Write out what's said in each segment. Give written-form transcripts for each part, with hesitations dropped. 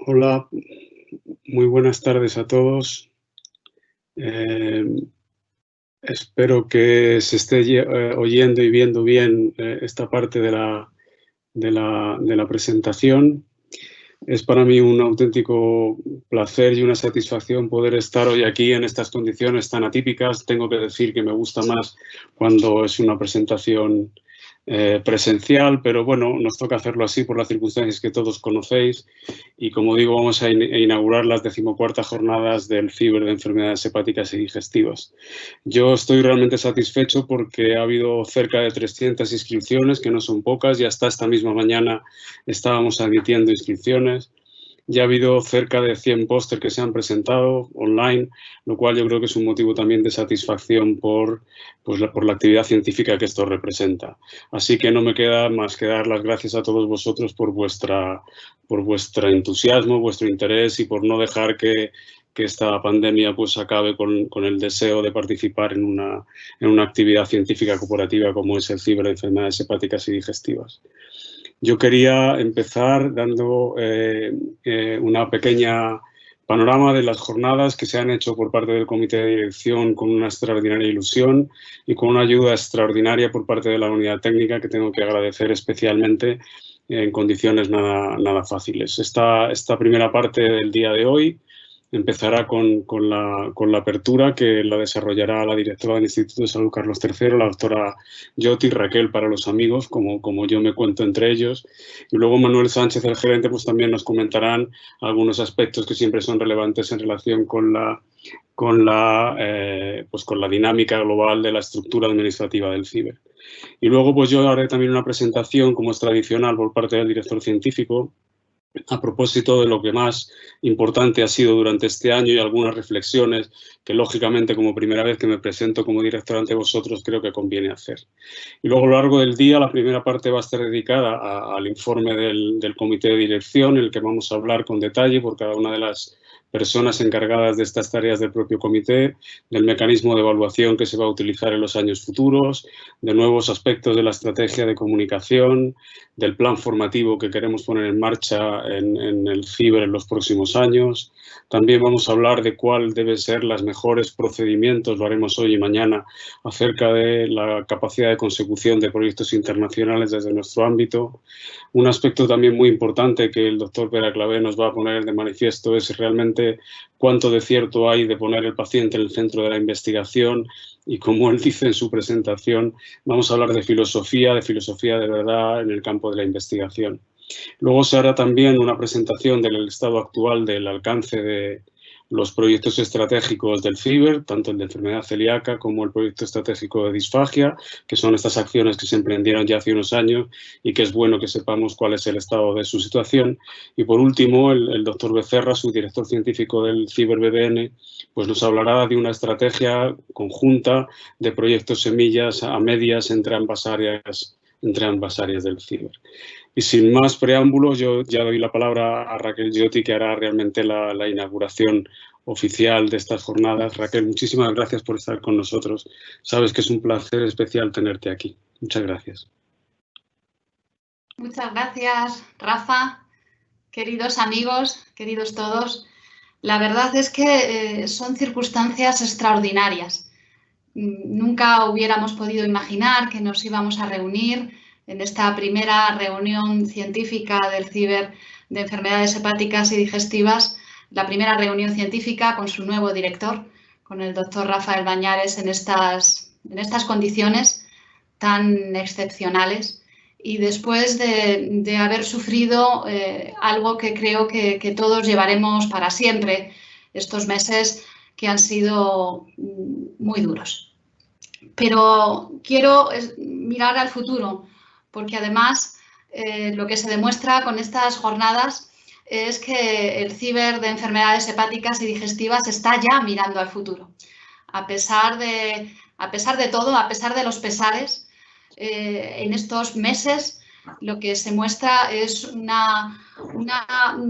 Hola, muy buenas tardes a todos. Espero que se esté oyendo y viendo bien esta parte de la presentación. Es para mí un auténtico placer y una satisfacción poder estar hoy aquí en estas condiciones tan atípicas. Tengo que decir que me gusta más cuando es una presentación presencial, pero bueno, nos toca hacerlo así por las circunstancias que todos conocéis. Y como digo, vamos a inaugurar las 14ª jornadas del FIBER de enfermedades hepáticas y digestivas. Yo estoy realmente satisfecho porque ha habido cerca de 300 inscripciones, que no son pocas, y hasta esta misma mañana estábamos admitiendo inscripciones. Ya ha habido cerca de 100 póster que se han presentado online, lo cual yo creo que es un motivo también de satisfacción por la actividad científica que esto representa. Así que no me queda más que dar las gracias a todos vosotros por vuestro entusiasmo, vuestro interés y por no dejar que esta pandemia pues acabe con el deseo de participar en una actividad científica cooperativa como es el FIBER de enfermedades hepáticas y digestivas. Yo quería empezar dando una pequeña panorama de las jornadas que se han hecho por parte del comité de dirección con una extraordinaria ilusión y con una ayuda extraordinaria por parte de la unidad técnica, que tengo que agradecer especialmente en condiciones nada fáciles. Esta primera parte del día de hoy empezará con la apertura, que la desarrollará la directora del Instituto de Salud Carlos III, la doctora Yoti, Raquel para los amigos, como yo me cuento entre ellos. Y luego Manuel Sánchez, el gerente, pues también nos comentarán algunos aspectos que siempre son relevantes en relación con la dinámica global de la estructura administrativa del FIBER. Y luego pues yo haré también una presentación, como es tradicional, por parte del director científico, a propósito de lo que más importante ha sido durante este año y algunas reflexiones que, lógicamente, como primera vez que me presento como director ante vosotros, creo que conviene hacer. Y luego, a lo largo del día, la primera parte va a estar dedicada al informe del comité de dirección, en el que vamos a hablar con detalle por cada una de las personas encargadas de estas tareas del propio comité, del mecanismo de evaluación que se va a utilizar en los años futuros, de nuevos aspectos de la estrategia de comunicación, del plan formativo que queremos poner en marcha en el FIBER en los próximos años. También vamos a hablar de cuál deben ser los mejores procedimientos, lo haremos hoy y mañana, acerca de la capacidad de consecución de proyectos internacionales desde nuestro ámbito. Un aspecto también muy importante que el doctor Pere Clavé nos va a poner de manifiesto es realmente cuánto de cierto hay de poner el paciente en el centro de la investigación, y como él dice en su presentación, vamos a hablar de filosofía de verdad en el campo de la investigación. Luego se hará también una presentación del estado actual del alcance de los proyectos estratégicos del FIBER, tanto el de enfermedad celíaca como el proyecto estratégico de disfagia, que son estas acciones que se emprendieron ya hace unos años y que es bueno que sepamos cuál es el estado de su situación. Y por último, el doctor Becerra, su director científico del FIBER-BDN, pues nos hablará de una estrategia conjunta de proyectos semillas a medias entre ambas áreas del FIBER. Y sin más preámbulos, yo ya doy la palabra a Raquel Giotti, que hará realmente la inauguración oficial de estas jornadas. Raquel, muchísimas gracias por estar con nosotros. Sabes que es un placer especial tenerte aquí. Muchas gracias. Muchas gracias, Rafa. Queridos amigos, queridos todos, la verdad es que son circunstancias extraordinarias. Nunca hubiéramos podido imaginar que nos íbamos a reunir en esta primera reunión científica del FIBER de enfermedades hepáticas y digestivas, la primera reunión científica con su nuevo director, con el doctor Rafael Bañares, en estas condiciones tan excepcionales. Y después de haber sufrido algo que creo que todos llevaremos para siempre, estos meses que han sido muy duros. Pero quiero mirar al futuro, porque además lo que se demuestra con estas jornadas es que el FIBER de enfermedades hepáticas y digestivas está ya mirando al futuro. A pesar de todo, a pesar de los pesares, en estos meses lo que se muestra es una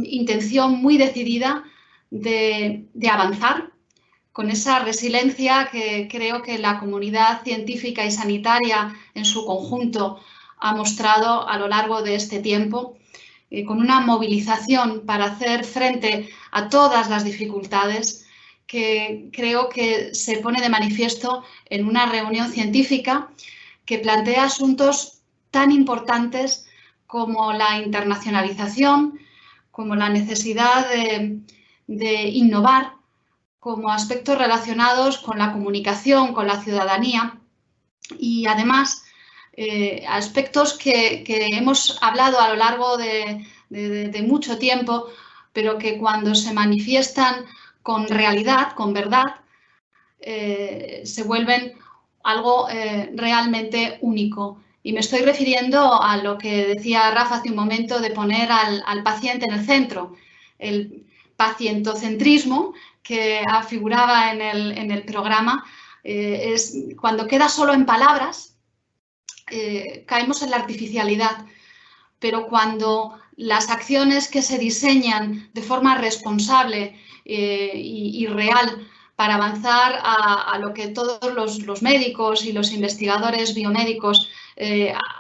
intención muy decidida de avanzar con esa resiliencia que creo que la comunidad científica y sanitaria en su conjunto ha mostrado a lo largo de este tiempo, con una movilización para hacer frente a todas las dificultades que creo que se pone de manifiesto en una reunión científica que plantea asuntos tan importantes como la internacionalización, como la necesidad de innovar, como aspectos relacionados con la comunicación, con la ciudadanía y además aspectos que hemos hablado a lo largo de mucho tiempo, pero que cuando se manifiestan con realidad, con verdad, se vuelven algo realmente único. Y me estoy refiriendo a lo que decía Rafa hace un momento de poner al paciente en el centro, el pacientocentrismo que figuraba en el programa. Es cuando queda solo en palabras, caemos en la artificialidad, pero cuando las acciones que se diseñan de forma responsable y real para avanzar a lo que todos los médicos y los investigadores biomédicos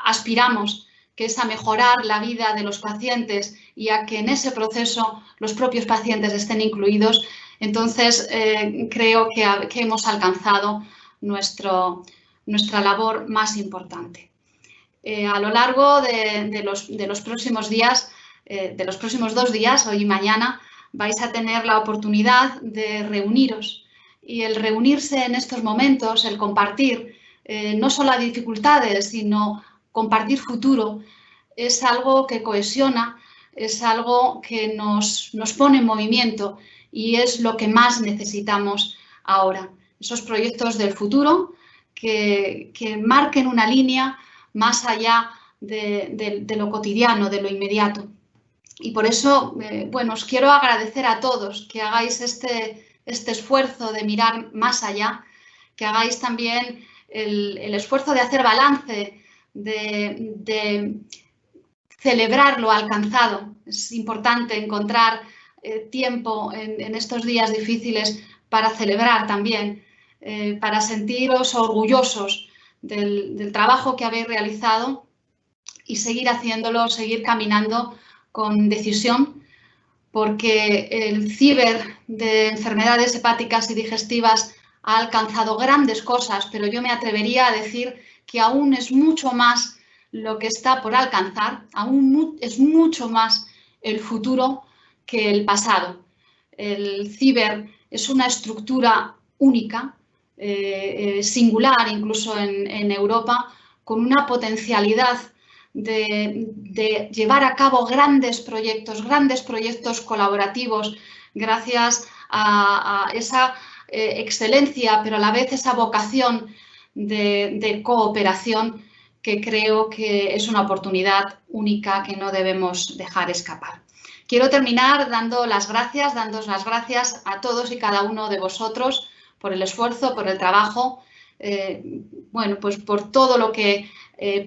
aspiramos, que es a mejorar la vida de los pacientes y a que en ese proceso los propios pacientes estén incluidos, entonces creo que hemos alcanzado nuestra labor más importante. A lo largo de los próximos días, de los próximos 2 días, hoy y mañana, vais a tener la oportunidad de reuniros. Y el reunirse en estos momentos, el compartir, no solo dificultades, sino compartir futuro, es algo que cohesiona, es algo que nos pone en movimiento y es lo que más necesitamos ahora. Esos proyectos del futuro que marquen una línea más allá de lo cotidiano, de lo inmediato. Y por eso, bueno, os quiero agradecer a todos que hagáis este esfuerzo de mirar más allá, que hagáis también el esfuerzo de hacer balance, de celebrar lo alcanzado. Es importante encontrar tiempo en estos días difíciles para celebrar también, para sentiros orgullosos del trabajo que habéis realizado y seguir haciéndolo, seguir caminando con decisión, porque el ciber de enfermedades hepáticas y digestivas ha alcanzado grandes cosas, pero yo me atrevería a decir que aún es mucho más lo que está por alcanzar, aún es mucho más el futuro que el pasado. El ciber es una estructura única, singular incluso en Europa, con una potencialidad de llevar a cabo grandes proyectos colaborativos gracias a esa excelencia, pero a la vez esa vocación de cooperación que creo que es una oportunidad única que no debemos dejar escapar. Quiero terminar dándoos las gracias a todos y cada uno de vosotros por el esfuerzo, por el trabajo, bueno, pues por todo lo que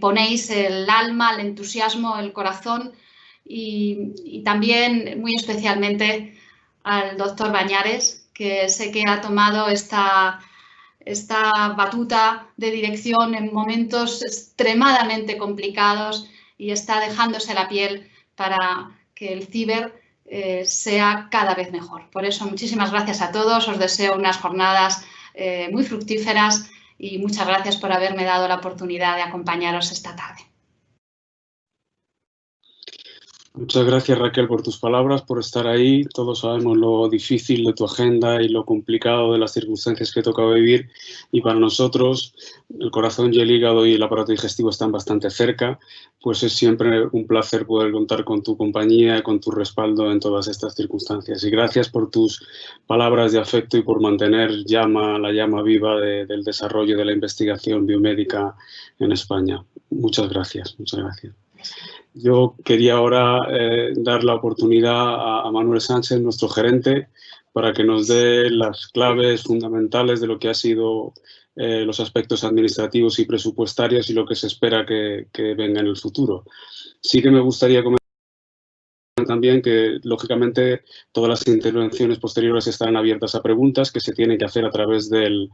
ponéis el alma, el entusiasmo, el corazón y también muy especialmente al doctor Bañares, que sé que ha tomado esta batuta de dirección en momentos extremadamente complicados y está dejándose la piel para que el ciber sea cada vez mejor. Por eso, muchísimas gracias a todos, os deseo unas jornadas muy fructíferas y muchas gracias por haberme dado la oportunidad de acompañaros esta tarde. Muchas gracias, Raquel, por tus palabras, por estar ahí. Todos sabemos lo difícil de tu agenda y lo complicado de las circunstancias que toca vivir. Y para nosotros, el corazón y el hígado y el aparato digestivo están bastante cerca, pues es siempre un placer poder contar con tu compañía, con tu respaldo en todas estas circunstancias. Y gracias por tus palabras de afecto y por mantener la llama viva del desarrollo de la investigación biomédica en España. Muchas gracias, muchas gracias. Yo quería ahora dar la oportunidad a Manuel Sánchez, nuestro gerente, para que nos dé las claves fundamentales de lo que ha sido los aspectos administrativos y presupuestarios y lo que se espera que venga en el futuro. Sí que me gustaría comentar también que, lógicamente, todas las intervenciones posteriores estarán abiertas a preguntas que se tienen que hacer a través del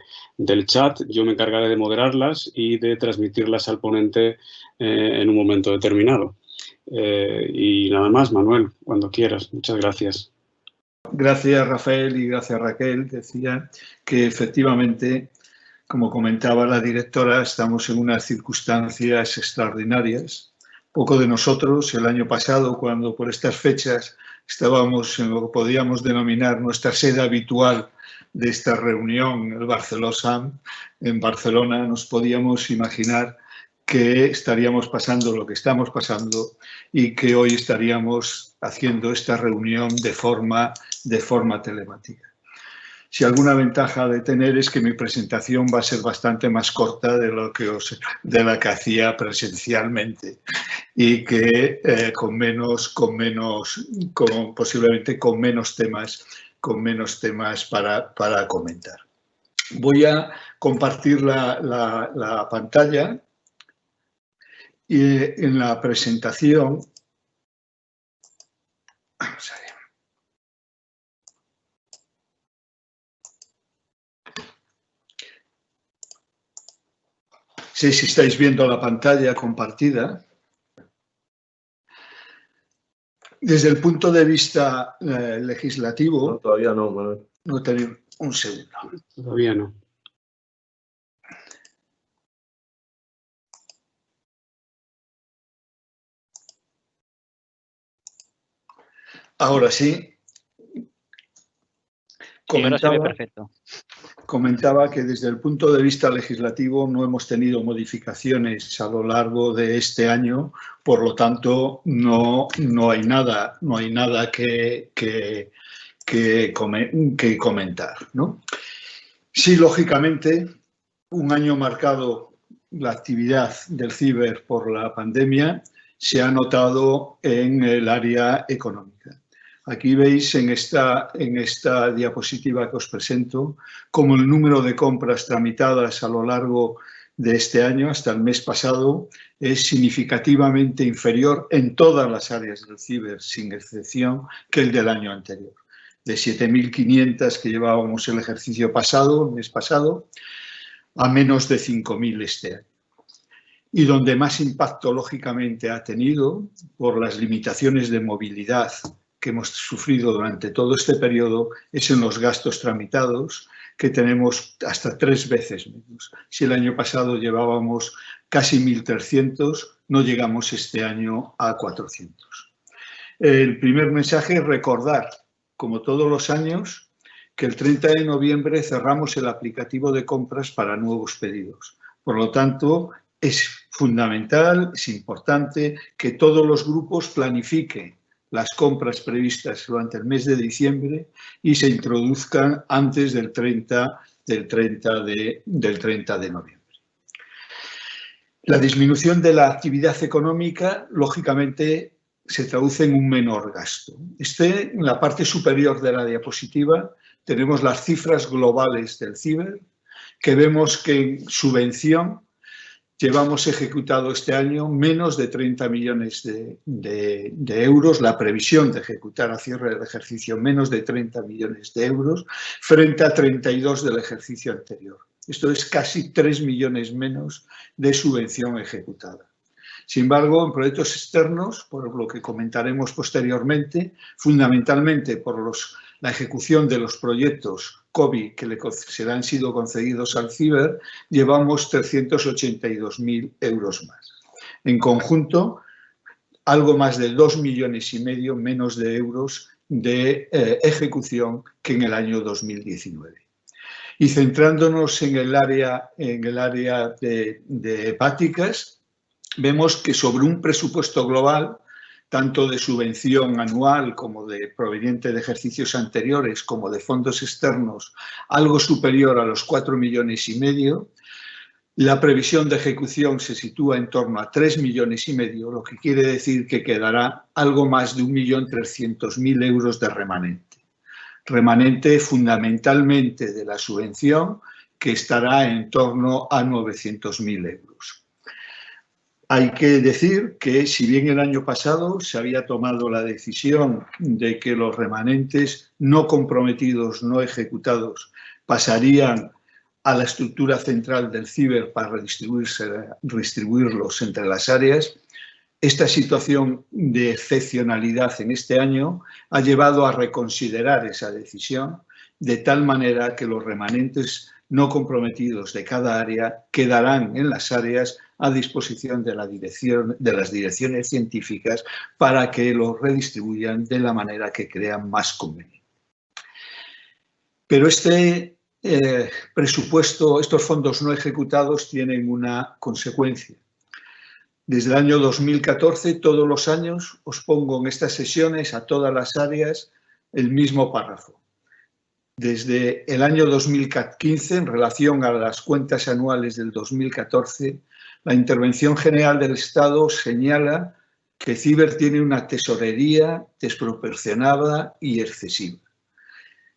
chat. Yo me encargaré de moderarlas y de transmitirlas al ponente en un momento determinado. Y nada más, Manuel, cuando quieras. Muchas gracias. Gracias, Rafael, y gracias, Raquel. Decía que efectivamente, como comentaba la directora, estamos en unas circunstancias extraordinarias. Poco de nosotros, el año pasado, cuando por estas fechas estábamos en lo que podíamos denominar nuestra sede habitual de esta reunión, el Barcelosam, en Barcelona, nos podíamos imaginar que estaríamos pasando lo que estamos pasando y que hoy estaríamos haciendo esta reunión de forma telemática. Si alguna ventaja de tener es que mi presentación va a ser bastante más corta de la que hacía presencialmente y que posiblemente con menos temas para comentar. Voy a compartir la pantalla y en la presentación. Vamos a ver. No sé si estáis viendo la pantalla compartida. Desde el punto de vista legislativo... No, todavía no, Manuel. No tenéis un segundo. Todavía no. Ahora sí. Comentaba que desde el punto de vista legislativo no hemos tenido modificaciones a lo largo de este año, por lo tanto no hay nada que comentar, ¿no? Sí, lógicamente, un año marcado la actividad del ciber por la pandemia se ha notado en el área económica. Aquí veis en esta diapositiva que os presento cómo el número de compras tramitadas a lo largo de este año hasta el mes pasado es significativamente inferior en todas las áreas del ciber, sin excepción, que el del año anterior. De 7.500 que llevábamos el ejercicio pasado, el mes pasado, a menos de 5.000 este año. Y donde más impacto lógicamente ha tenido por las limitaciones de movilidad que hemos sufrido durante todo este periodo es en los gastos tramitados, que tenemos hasta 3 veces menos. Si el año pasado llevábamos casi 1.300, no llegamos este año a 400. El primer mensaje es recordar, como todos los años, que el 30 de noviembre cerramos el aplicativo de compras para nuevos pedidos. Por lo tanto, es fundamental, es importante que todos los grupos planifiquen las compras previstas durante el mes de diciembre y se introduzcan antes del 30 de noviembre. La disminución de la actividad económica, lógicamente, se traduce en un menor gasto. En la parte superior de la diapositiva tenemos las cifras globales del ciber, que vemos que en subvención llevamos ejecutado este año menos de 30 millones de euros, la previsión de ejecutar a cierre del ejercicio menos de 30 millones de euros frente a 32 del ejercicio anterior. Esto es casi 3 millones menos de subvención ejecutada. Sin embargo, en proyectos externos, por lo que comentaremos posteriormente, fundamentalmente por la ejecución de los proyectos COVID que se le han sido concedidos al ciber, llevamos 382.000 euros más. En conjunto, algo más de 2,5 millones menos de euros de ejecución que en el año 2019. Y centrándonos en el área de hepáticas, vemos que sobre un presupuesto global, tanto de subvención anual como de proveniente de ejercicios anteriores, como de fondos externos, algo superior a los 4,5 millones, la previsión de ejecución se sitúa en torno a 3,5 millones, lo que quiere decir que quedará algo más de 1.300.000 euros de remanente. Remanente fundamentalmente de la subvención, que estará en torno a 900.000 euros. Hay que decir que si bien el año pasado se había tomado la decisión de que los remanentes no comprometidos, no ejecutados, pasarían a la estructura central del ciber para redistribuirlos entre las áreas, Esta situación de excepcionalidad en este año ha llevado a reconsiderar esa decisión de tal manera que los remanentes no comprometidos de cada área quedarán en las áreas a disposición de las direcciones científicas para que los redistribuyan de la manera que crean más conveniente. Pero este presupuesto, estos fondos no ejecutados tienen una consecuencia. Desde el año 2014, todos los años, os pongo en estas sesiones a todas las áreas el mismo párrafo. Desde el año 2015, en relación a las cuentas anuales del 2014, la Intervención General del Estado señala que CIBER tiene una tesorería desproporcionada y excesiva.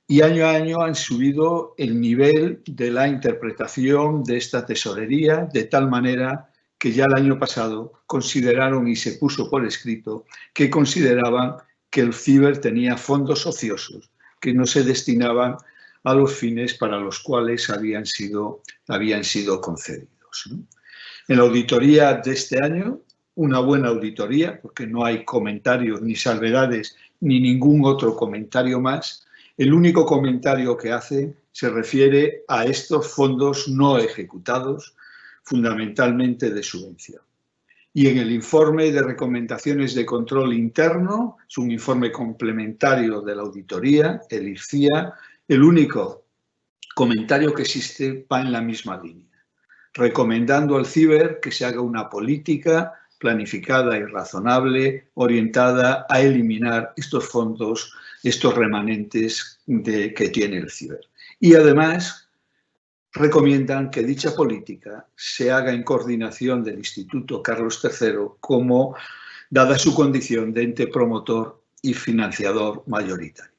Y año a año han subido el nivel de la interpretación de esta tesorería de tal manera que ya el año pasado consideraron y se puso por escrito que consideraban que el CIBER tenía fondos ociosos que no se destinaban a los fines para los cuales habían sido concedidos. En la auditoría de este año, una buena auditoría, porque no hay comentarios ni salvedades ni ningún otro comentario más, el único comentario que hace se refiere a estos fondos no ejecutados, fundamentalmente de subvención. Y en el informe de recomendaciones de control interno, es un informe complementario de la auditoría, el IRCIA, el único comentario que existe va en la misma línea, recomendando al CIBER que se haga una política planificada y razonable, orientada a eliminar estos fondos, estos remanentes que tiene el CIBER. Y además recomiendan que dicha política se haga en coordinación del Instituto Carlos III, como dada su condición de ente promotor y financiador mayoritario.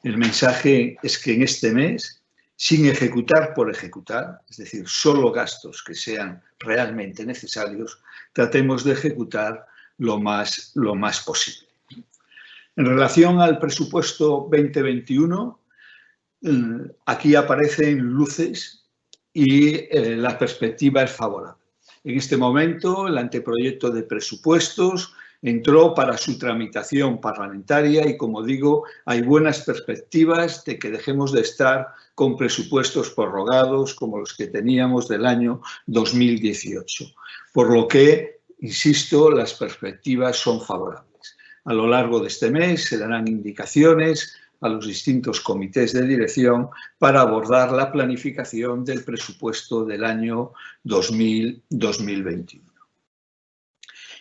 El mensaje es que en este mes, sin ejecutar por ejecutar, es decir, solo gastos que sean realmente necesarios, tratemos de ejecutar lo más posible. En relación al presupuesto 2021, aquí aparecen luces y la perspectiva es favorable. En este momento, el anteproyecto de presupuestos entró para su tramitación parlamentaria y, como digo, hay buenas perspectivas de que dejemos de estar con presupuestos prorrogados como los que teníamos del año 2018. Por lo que, insisto, las perspectivas son favorables. A lo largo de este mes se darán indicaciones a los distintos comités de dirección para abordar la planificación del presupuesto del año 2021.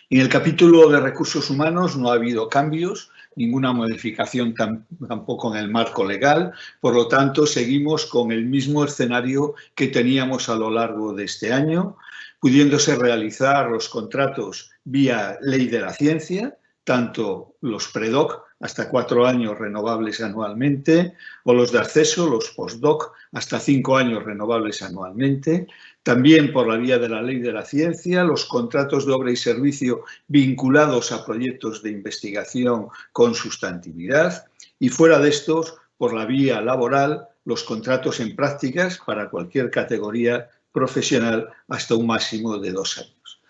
En el capítulo de recursos humanos no ha habido cambios, ninguna modificación tampoco en el marco legal, por lo tanto seguimos con el mismo escenario que teníamos a lo largo de este año, pudiéndose realizar los contratos vía ley de la ciencia, tanto los predoc hasta 4 años renovables anualmente, o los de acceso, los postdoc, hasta 5 años renovables anualmente. También por la vía de la ley de la ciencia, los contratos de obra y servicio vinculados a proyectos de investigación con sustantividad. Y fuera de estos, por la vía laboral, los contratos en prácticas para cualquier categoría profesional hasta un máximo de 2 años.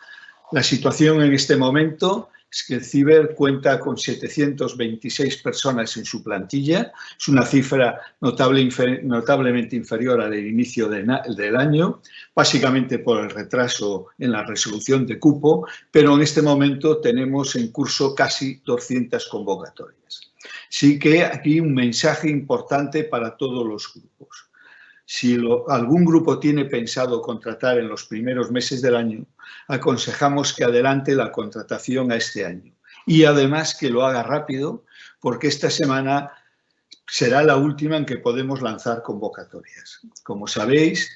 La situación en este momento es que el CIBER cuenta con 726 personas en su plantilla. Es una cifra notablemente inferior al inicio del año, básicamente por el retraso en la resolución de cupo, pero en este momento tenemos en curso casi 200 convocatorias. Sí que aquí un mensaje importante para todos los grupos. Si algún grupo tiene pensado contratar en los primeros meses del año, aconsejamos que adelante la contratación a este año y además que lo haga rápido, porque esta semana será la última en que podemos lanzar convocatorias. Como sabéis,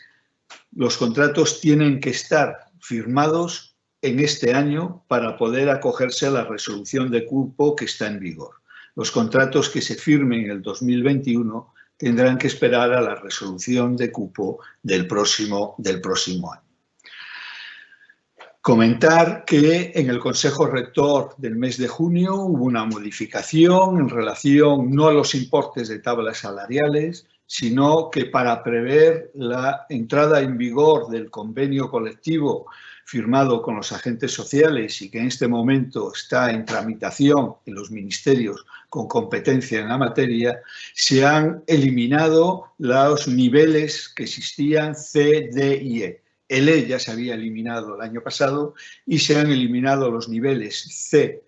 los contratos tienen que estar firmados en este año para poder acogerse a la resolución de cupo que está en vigor. Los contratos que se firmen en el 2021 tendrán que esperar a la resolución de cupo del próximo año. Comentar que en el Consejo Rector del mes de junio hubo una modificación en relación no a los importes de tablas salariales, sino que para prever la entrada en vigor del convenio colectivo firmado con los agentes sociales y que en este momento está en tramitación en los ministerios con competencia en la materia, se han eliminado los niveles que existían C, D y E. El E ya se había eliminado el año pasado y se han eliminado los niveles C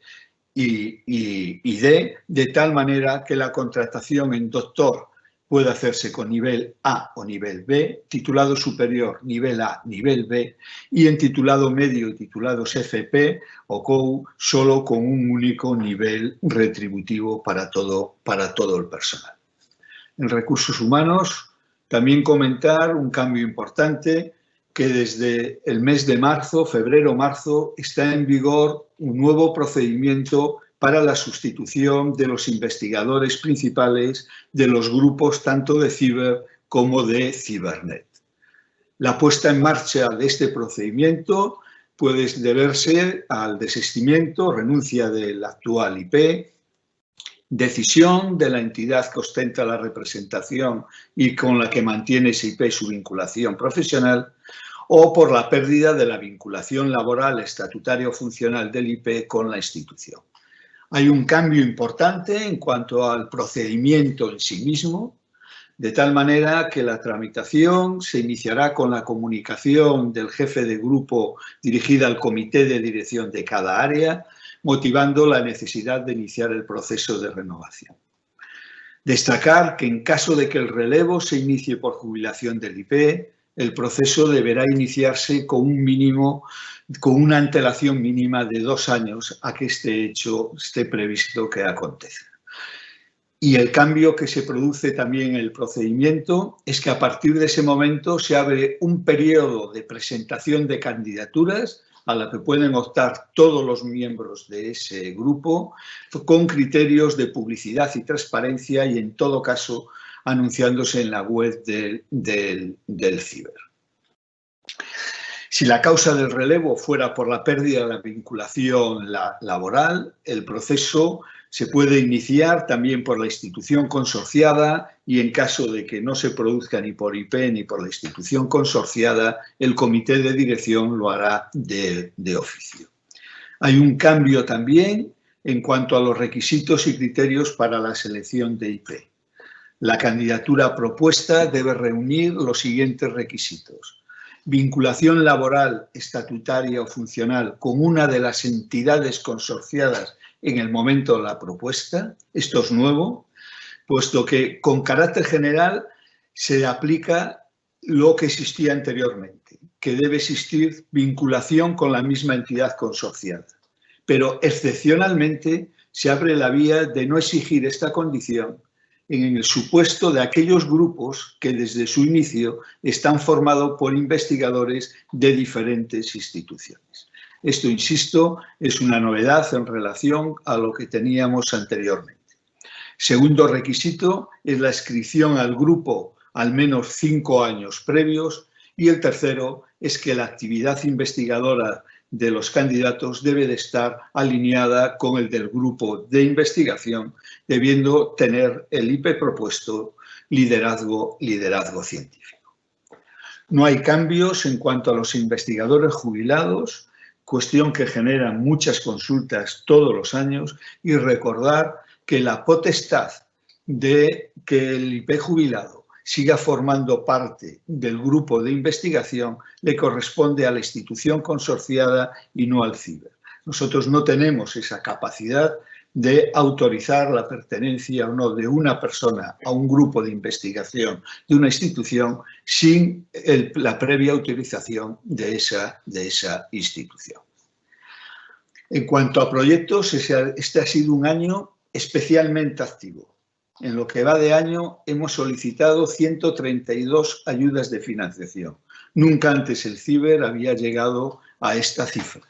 y D, de tal manera que la contratación en doctor puede hacerse con nivel A o nivel B, titulado superior nivel A, nivel B, y en titulado medio y titulados FP o COU solo con un único nivel retributivo para todo el personal. En recursos humanos, también comentar un cambio importante, que desde el mes de marzo, febrero-marzo, está en vigor un nuevo procedimiento para la sustitución de los investigadores principales de los grupos tanto de Ciber como de Cibernet. La puesta en marcha de este procedimiento puede deberse al desistimiento, renuncia del actual IP, decisión de la entidad que ostenta la representación y con la que mantiene ese IP su vinculación profesional, o por la pérdida de la vinculación laboral estatutaria o funcional del IP con la institución. Hay un cambio importante en cuanto al procedimiento en sí mismo, de tal manera que la tramitación se iniciará con la comunicación del jefe de grupo dirigida al comité de dirección de cada área, motivando la necesidad de iniciar el proceso de renovación. Destacar que en caso de que el relevo se inicie por jubilación del IP, el proceso deberá iniciarse con una antelación mínima de 2 años a que este hecho esté previsto que acontezca. Y el cambio que se produce también en el procedimiento es que a partir de ese momento se abre un periodo de presentación de candidaturas a la que pueden optar todos los miembros de ese grupo con criterios de publicidad y transparencia y en todo caso anunciándose en la web del Ciber. Si la causa del relevo fuera por la pérdida de la vinculación laboral, el proceso se puede iniciar también por la institución consorciada y en caso de que no se produzca ni por IP ni por la institución consorciada, el comité de dirección lo hará de oficio. Hay un cambio también en cuanto a los requisitos y criterios para la selección de IP. La candidatura propuesta debe reunir los siguientes requisitos: vinculación laboral, estatutaria o funcional con una de las entidades consorciadas en el momento de la propuesta. Esto es nuevo, puesto que con carácter general se aplica lo que existía anteriormente, que debe existir vinculación con la misma entidad consorciada. Pero excepcionalmente se abre la vía de no exigir esta condición en el supuesto de aquellos grupos que desde su inicio están formados por investigadores de diferentes instituciones. Esto, insisto, es una novedad en relación a lo que teníamos anteriormente. Segundo requisito es la inscripción al grupo al menos 5 años previos y el tercero es que la actividad investigadora de los candidatos debe de estar alineada con el del grupo de investigación, debiendo tener el IP propuesto liderazgo científico. No hay cambios en cuanto a los investigadores jubilados, cuestión que genera muchas consultas todos los años, y recordar que la potestad de que el IP jubilado siga formando parte del grupo de investigación le corresponde a la institución consorciada y no al Ciber. Nosotros no tenemos esa capacidad de autorizar la pertenencia o no de una persona a un grupo de investigación de una institución sin la previa autorización de esa institución. En cuanto a proyectos, este ha sido un año especialmente activo. En lo que va de año hemos solicitado 132 ayudas de financiación. Nunca antes el Ciber había llegado a esta cifra.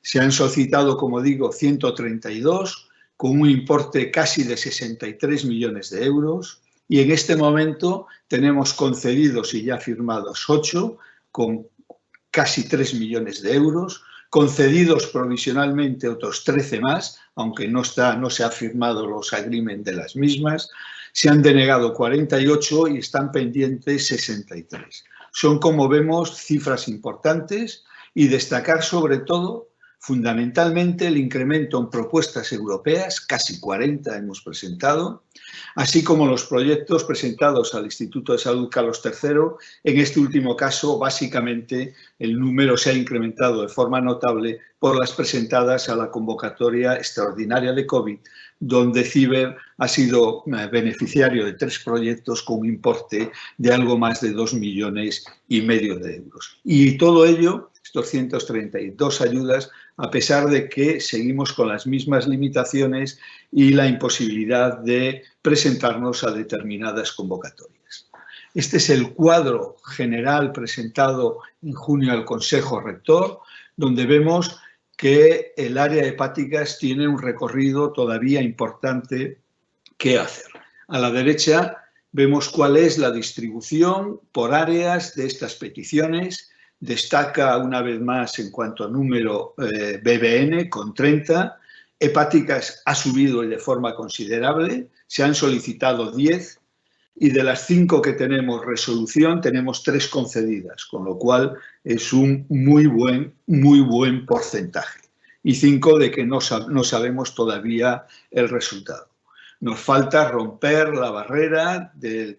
Se han solicitado, como digo, 132 con un importe casi de 63 millones de euros y en este momento tenemos concedidos y ya firmados 8 con casi 3 millones de euros, concedidos provisionalmente otros 13 más, aunque no se han firmado los agreements de las mismas, se han denegado 48 y están pendientes 63. Son, como vemos, cifras importantes y destacar sobre todo, fundamentalmente, el incremento en propuestas europeas, casi 40 hemos presentado, así como los proyectos presentados al Instituto de Salud Carlos III. En este último caso, básicamente, el número se ha incrementado de forma notable por las presentadas a la convocatoria extraordinaria de COVID, donde CIBER ha sido beneficiario de 3 proyectos con un importe de algo más de 2,5 millones de euros. Y todo ello, estos 132 ayudas, a pesar de que seguimos con las mismas limitaciones y la imposibilidad de presentarnos a determinadas convocatorias. Este es el cuadro general presentado en junio al Consejo Rector, donde vemos que el área de hepáticas tiene un recorrido todavía importante que hacer. A la derecha vemos cuál es la distribución por áreas de estas peticiones. Destaca una vez más en cuanto a número BBN con 30. Hepáticas ha subido de forma considerable, se han solicitado 10 y de las 5 que tenemos resolución tenemos 3 concedidas, con lo cual es un muy buen porcentaje. Y 5 de que no sabemos todavía el resultado. Nos falta romper la barrera de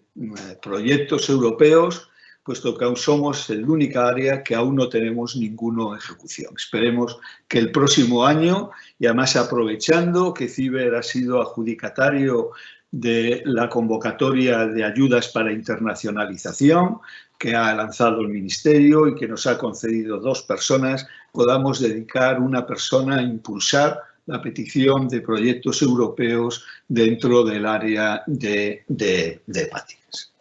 proyectos europeos, puesto que aún somos el única área que aún no tenemos ninguna ejecución. Esperemos que el próximo año, y además aprovechando que CIBER ha sido adjudicatario de la convocatoria de ayudas para internacionalización que ha lanzado el Ministerio y que nos ha concedido 2 personas, podamos dedicar una persona a impulsar la petición de proyectos europeos dentro del área de hepáticas.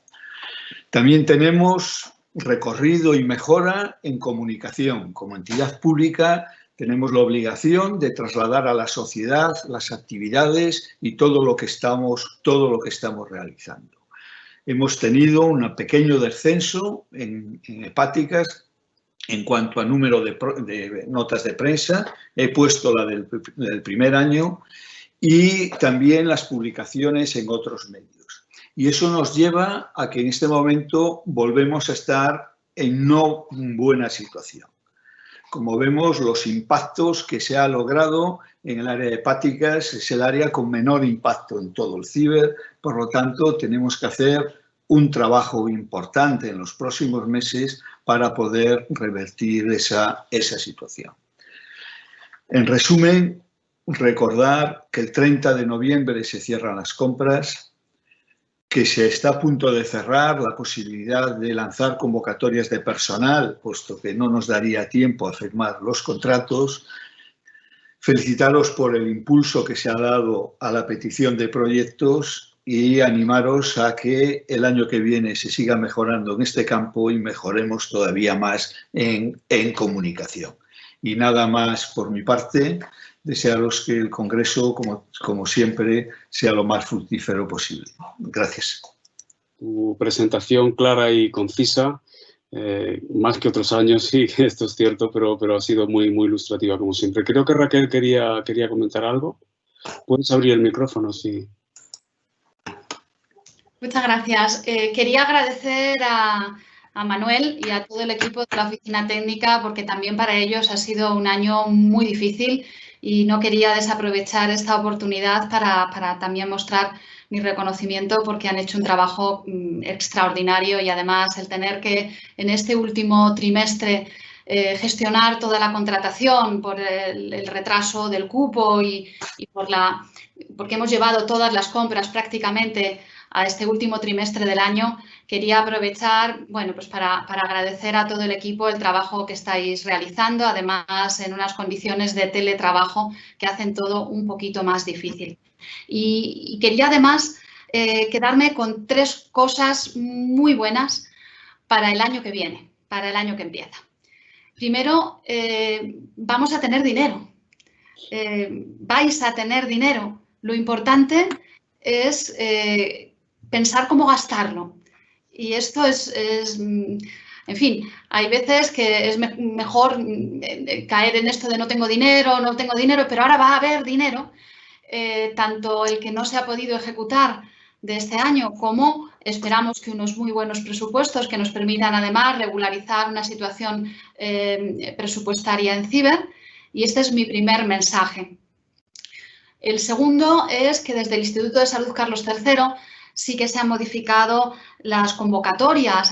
También tenemos recorrido y mejora en comunicación. Como entidad pública tenemos la obligación de trasladar a la sociedad las actividades y todo lo que estamos realizando. Hemos tenido un pequeño descenso en hepáticas en cuanto a número de notas de prensa. He puesto la del primer año y también las publicaciones en otros medios. Y eso nos lleva a que en este momento volvemos a estar en no buena situación. Como vemos, los impactos que se ha logrado en el área de hepáticas es el área con menor impacto en todo el CIBER, por lo tanto tenemos que hacer un trabajo importante en los próximos meses para poder revertir esa situación. En resumen, recordar que el 30 de noviembre se cierran las compras, que se está a punto de cerrar la posibilidad de lanzar convocatorias de personal, puesto que no nos daría tiempo a firmar los contratos. Felicitaros por el impulso que se ha dado a la petición de proyectos y animaros a que el año que viene se siga mejorando en este campo y mejoremos todavía más en comunicación. Y nada más por mi parte. Desearos que el Congreso, como siempre, sea lo más fructífero posible. Gracias. Tu presentación clara y concisa, más que otros años, sí, esto es cierto, pero ha sido muy ilustrativa, como siempre. Creo que Raquel quería comentar algo. ¿Puedes abrir el micrófono? Sí. Muchas gracias. Quería agradecer a Manuel y a todo el equipo de la Oficina Técnica, porque también para ellos ha sido un año muy difícil y no quería desaprovechar esta oportunidad para también mostrar mi reconocimiento, porque han hecho un trabajo extraordinario y además el tener que en este último trimestre gestionar toda la contratación por el retraso del cupo y porque hemos llevado todas las compras prácticamente a este último trimestre del año, quería aprovechar, bueno, pues para agradecer a todo el equipo el trabajo que estáis realizando, además en unas condiciones de teletrabajo que hacen todo un poquito más difícil. Y quería además quedarme con 3 cosas muy buenas para el año que viene, para el año que empieza. Primero, vamos a tener dinero. Vais a tener dinero. Lo importante es pensar cómo gastarlo. Y esto es, en fin, hay veces que es mejor caer en esto de no tengo dinero, pero ahora va a haber dinero, tanto el que no se ha podido ejecutar de este año como esperamos que unos muy buenos presupuestos que nos permitan además regularizar una situación presupuestaria en ciber, y este es mi primer mensaje. El segundo es que desde el Instituto de Salud Carlos III sí que se han modificado las convocatorias.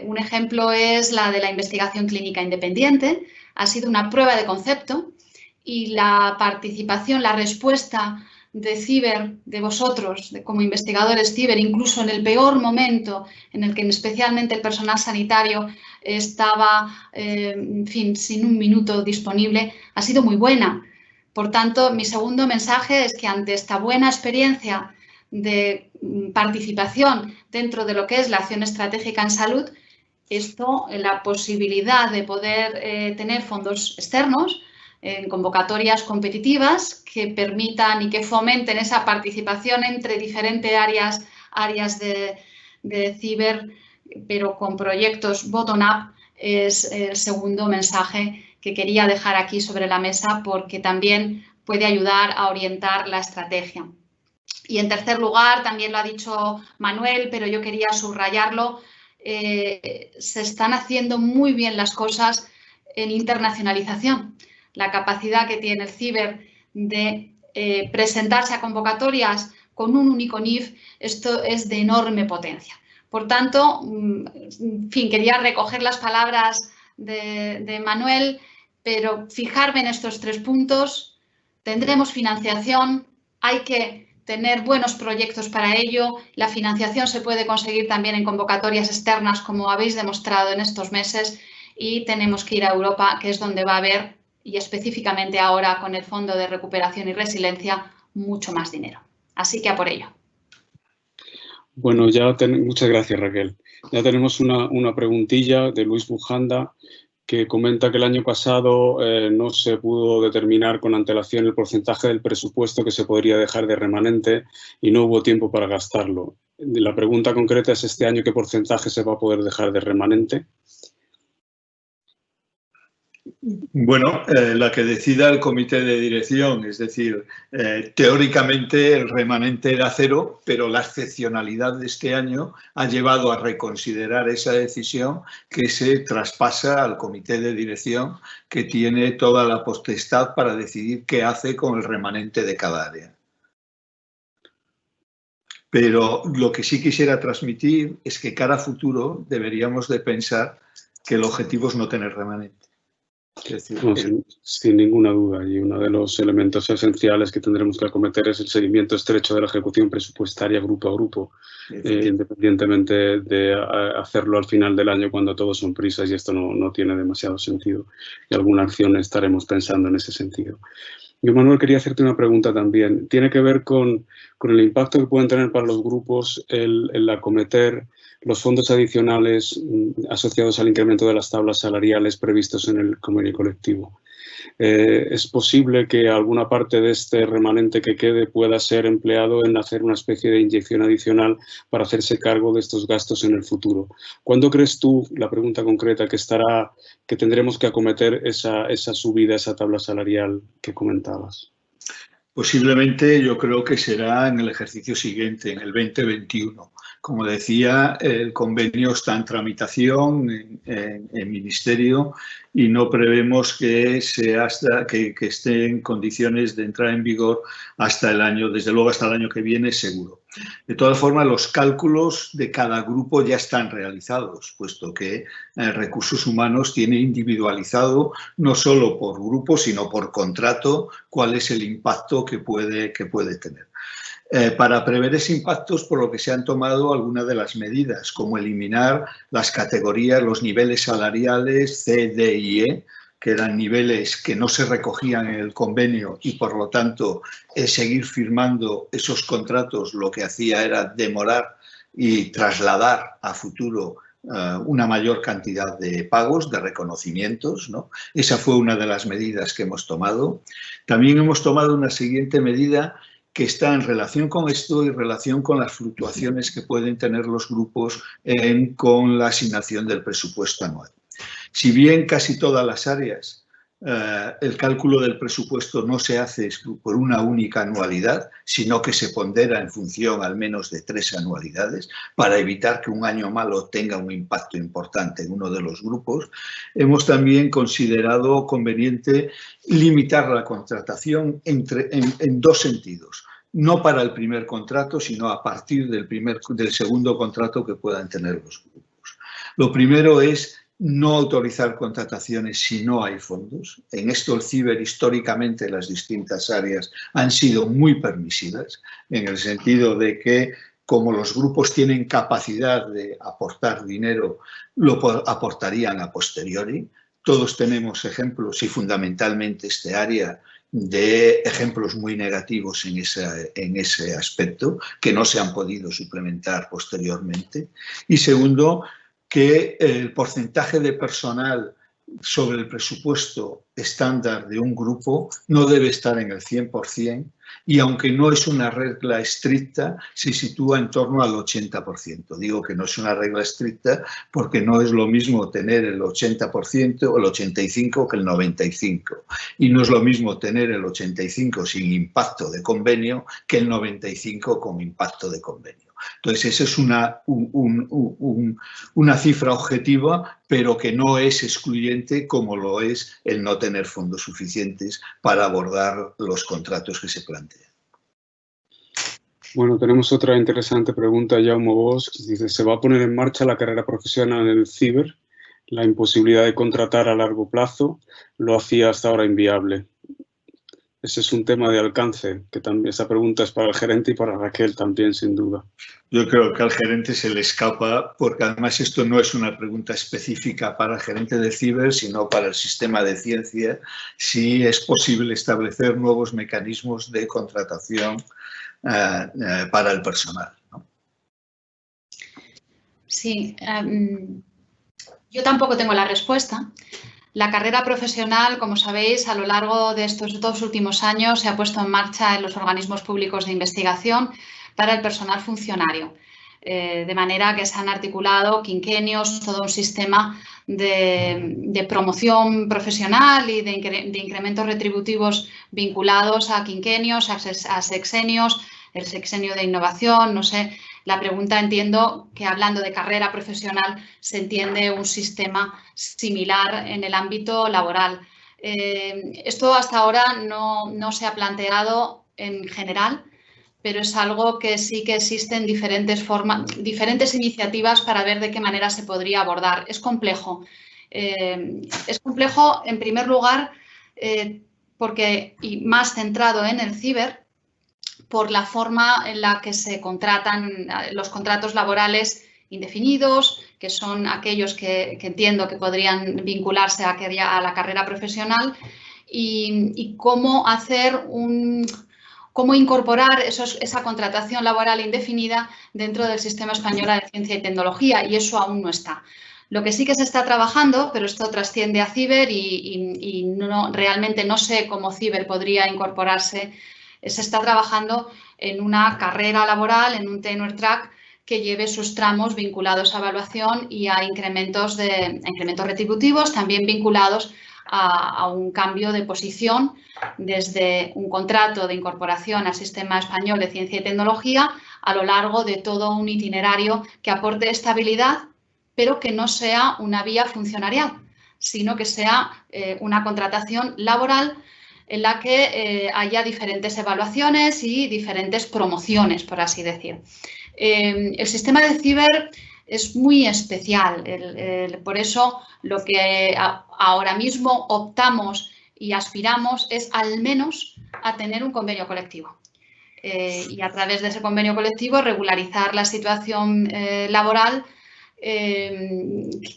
Un ejemplo es la de la investigación clínica independiente. Ha sido una prueba de concepto y la participación, la respuesta de ciber, de vosotros, como investigadores ciber, incluso en el peor momento en el que especialmente el personal sanitario estaba, en fin, sin un minuto disponible, ha sido muy buena. Por tanto, mi segundo mensaje es que ante esta buena experiencia de participación dentro de lo que es la acción estratégica en salud, la posibilidad de poder tener fondos externos en convocatorias competitivas que permitan y que fomenten esa participación entre diferentes áreas de ciber, pero con proyectos bottom-up, es el segundo mensaje que quería dejar aquí sobre la mesa, porque también puede ayudar a orientar la estrategia. Y en tercer lugar, también lo ha dicho Manuel, pero yo quería subrayarlo, se están haciendo muy bien las cosas en internacionalización. La capacidad que tiene el ciber de presentarse a convocatorias con un único NIF, esto es de enorme potencia. Por tanto, en fin, quería recoger las palabras de Manuel, pero fijarme en estos 3 puntos. Tendremos financiación, hay que tener buenos proyectos para ello. La financiación se puede conseguir también en convocatorias externas, como habéis demostrado en estos meses, y tenemos que ir a Europa, que es donde va a haber, y específicamente ahora con el Fondo de Recuperación y Resiliencia, mucho más dinero. Así que a por ello. Bueno, muchas gracias, Raquel. Ya tenemos una preguntilla de Luis Bujanda, que comenta que el año pasado no se pudo determinar con antelación el porcentaje del presupuesto que se podría dejar de remanente y no hubo tiempo para gastarlo. La pregunta concreta es: ¿este año qué porcentaje se va a poder dejar de remanente? Bueno, la que decida el comité de dirección, es decir, teóricamente el remanente era 0, pero la excepcionalidad de este año ha llevado a reconsiderar esa decisión, que se traspasa al comité de dirección, que tiene toda la potestad para decidir qué hace con el remanente de cada área. Pero lo que sí quisiera transmitir es que cara a futuro deberíamos de pensar que el objetivo es no tener remanente. Es decir, no, sin ninguna duda, y uno de los elementos esenciales que tendremos que acometer es el seguimiento estrecho de la ejecución presupuestaria grupo a grupo, independientemente de hacerlo al final del año cuando todos son prisas y esto no tiene demasiado sentido, y alguna acción estaremos pensando en ese sentido. Yo, Manuel, quería hacerte una pregunta también. Tiene que ver con el impacto que pueden tener para los grupos el acometer los fondos adicionales asociados al incremento de las tablas salariales previstos en el convenio colectivo. ¿Es posible que alguna parte de este remanente que quede pueda ser empleado en hacer una especie de inyección adicional para hacerse cargo de estos gastos en el futuro? ¿Cuándo crees tú, la pregunta concreta, que tendremos que acometer esa subida, esa tabla salarial que comentabas? Posiblemente yo creo que será en el ejercicio siguiente, en el 2021. Como decía, el convenio está en tramitación en ministerio y no prevemos que esté en condiciones de entrar en vigor hasta el año, desde luego hasta el año que viene seguro. De todas formas, los cálculos de cada grupo ya están realizados, puesto que Recursos Humanos tiene individualizado no solo por grupo, sino por contrato, cuál es el impacto que puede tener. Para prever ese impacto es por lo que se han tomado algunas de las medidas, como eliminar las categorías, los niveles salariales C, D y E, que eran niveles que no se recogían en el convenio y, por lo tanto, seguir firmando esos contratos lo que hacía era demorar y trasladar a futuro una mayor cantidad de pagos, de reconocimientos, ¿no? Esa fue una de las medidas que hemos tomado. También hemos tomado una siguiente medida que está en relación con esto y en relación con las fluctuaciones que pueden tener los grupos con la asignación del presupuesto anual. Si bien casi todas las áreas el cálculo del presupuesto no se hace por una única anualidad, sino que se pondera en función al menos de 3 anualidades para evitar que un año malo tenga un impacto importante en uno de los grupos. Hemos también considerado conveniente limitar la contratación en 2 sentidos. No para el primer contrato, sino a partir del segundo contrato que puedan tener los grupos. Lo primero es no autorizar contrataciones si no hay fondos. En esto el CIBER históricamente las distintas áreas han sido muy permisivas, en el sentido de que como los grupos tienen capacidad de aportar dinero, lo aportarían a posteriori. Todos tenemos ejemplos y fundamentalmente este área de ejemplos muy negativos en ese aspecto que no se han podido suplementar posteriormente. Y segundo, que el porcentaje de personal sobre el presupuesto estándar de un grupo no debe estar en el 100% y aunque no es una regla estricta, se sitúa en torno al 80%. Digo que no es una regla estricta porque no es lo mismo tener el 80% o el 85% que el 95%. Y no es lo mismo tener el 85% sin impacto de convenio que el 95% con impacto de convenio. Entonces, esa es una cifra objetiva, pero que no es excluyente como lo es el no tener fondos suficientes para abordar los contratos que se plantean. Bueno, tenemos otra interesante pregunta, Jaume Bosch, que dice, ¿se va a poner en marcha la carrera profesional en el CIBER? La imposibilidad de contratar a largo plazo lo hacía hasta ahora inviable. Ese es un tema de alcance, que también esa pregunta es para el gerente y para Raquel también, sin duda. Yo creo que al gerente se le escapa, porque además esto no es una pregunta específica para el gerente de CIBER, sino para el sistema de ciencia, si es posible establecer nuevos mecanismos de contratación para el personal, ¿no? Sí, yo tampoco tengo la respuesta. La carrera profesional, como sabéis, a lo largo de estos 2 últimos años se ha puesto en marcha en los organismos públicos de investigación para el personal funcionario, de manera que se han articulado quinquenios, todo un sistema de promoción profesional y de incrementos retributivos vinculados a quinquenios, a sexenios, el sexenio de innovación, no sé. La pregunta, entiendo que hablando de carrera profesional se entiende un sistema similar en el ámbito laboral. Esto hasta ahora no se ha planteado en general, pero es algo que sí que existen diferentes iniciativas para ver de qué manera se podría abordar. Es complejo. Es complejo, en primer lugar, porque, y más centrado en el ciber, por la forma en la que se contratan los contratos laborales indefinidos, que son aquellos que entiendo que podrían vincularse a la carrera profesional, y cómo cómo incorporar esa contratación laboral indefinida dentro del sistema español de ciencia y tecnología, y eso aún no está. Lo que sí que se está trabajando, pero esto trasciende a ciber y realmente no sé cómo ciber podría incorporarse, se está trabajando en una carrera laboral, en un tenure track que lleve sus tramos vinculados a evaluación y a incrementos retributivos, también vinculados a un cambio de posición desde un contrato de incorporación al sistema español de ciencia y tecnología a lo largo de todo un itinerario que aporte estabilidad, pero que no sea una vía funcionarial, sino que sea una contratación laboral en la que haya diferentes evaluaciones y diferentes promociones, por así decir. El sistema de ciber es muy especial, por eso lo que ahora mismo optamos y aspiramos es al menos a tener un convenio colectivo. Y a través de ese convenio colectivo regularizar la situación laboral, que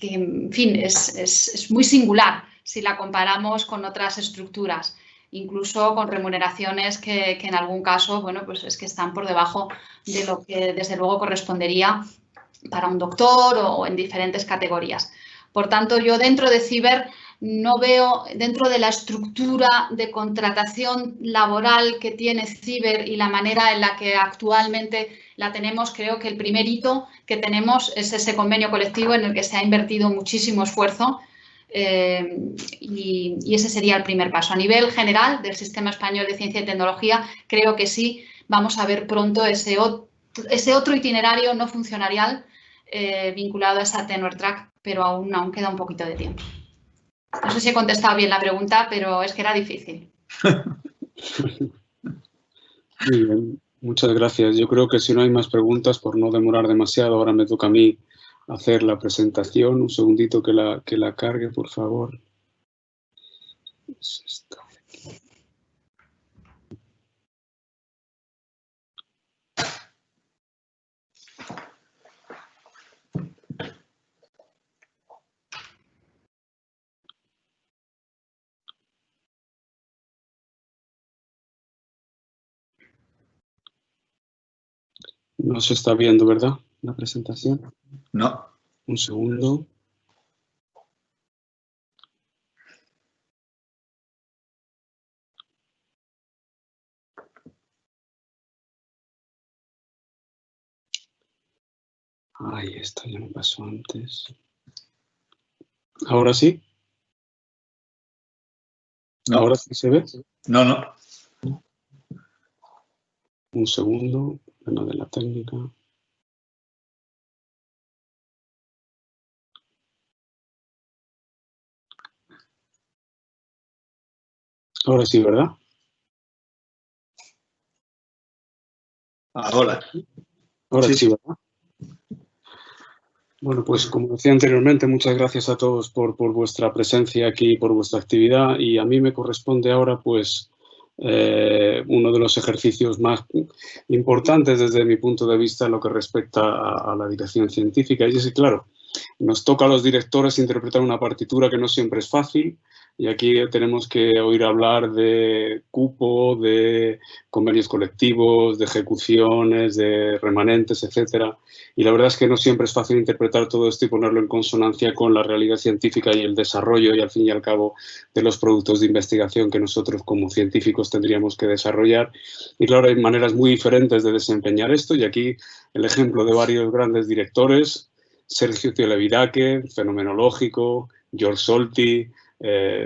en fin es muy singular si la comparamos con otras estructuras, incluso con remuneraciones que en algún caso, bueno, pues es que están por debajo de lo que desde luego correspondería para un doctor o en diferentes categorías. Por tanto, yo dentro de ciber no veo, dentro de la estructura de contratación laboral que tiene ciber y la manera en la que actualmente la tenemos, creo que el primer hito que tenemos es ese convenio colectivo en el que se ha invertido muchísimo esfuerzo y ese sería el primer paso. A nivel general del Sistema Español de Ciencia y Tecnología, creo que sí vamos a ver pronto ese otro itinerario no funcionarial vinculado a esa tenure track, pero aún queda un poquito de tiempo. No sé si he contestado bien la pregunta, pero es que era difícil. Muy bien, muchas gracias. Yo creo que si no hay más preguntas, por no demorar demasiado, ahora me toca a mí hacer la presentación. Un segundito que la cargue, por favor. Es esto. No se está viendo, ¿verdad? La presentación. No. Un segundo. Ahí está, ya me pasó antes. ¿Ahora sí? No. ¿Ahora sí se ve? No, no. Un segundo, bueno, de la técnica. Ahora sí, ¿verdad? Ahora. Ahora sí, ¿verdad? Bueno, pues como decía anteriormente, muchas gracias a todos por vuestra presencia aquí, por vuestra actividad, y a mí me corresponde ahora pues uno de los ejercicios más importantes desde mi punto de vista en lo que respecta a la dirección científica. Y es que, claro, nos toca a los directores interpretar una partitura que no siempre es fácil, y aquí tenemos que oír hablar de cupo, de convenios colectivos, de ejecuciones, de remanentes, etcétera. Y la verdad es que no siempre es fácil interpretar todo esto y ponerlo en consonancia con la realidad científica y el desarrollo y al fin y al cabo de los productos de investigación que nosotros como científicos tendríamos que desarrollar. Y claro, hay maneras muy diferentes de desempeñar esto y aquí el ejemplo de varios grandes directores, Sergio Levidaque, fenomenológico, George Solti,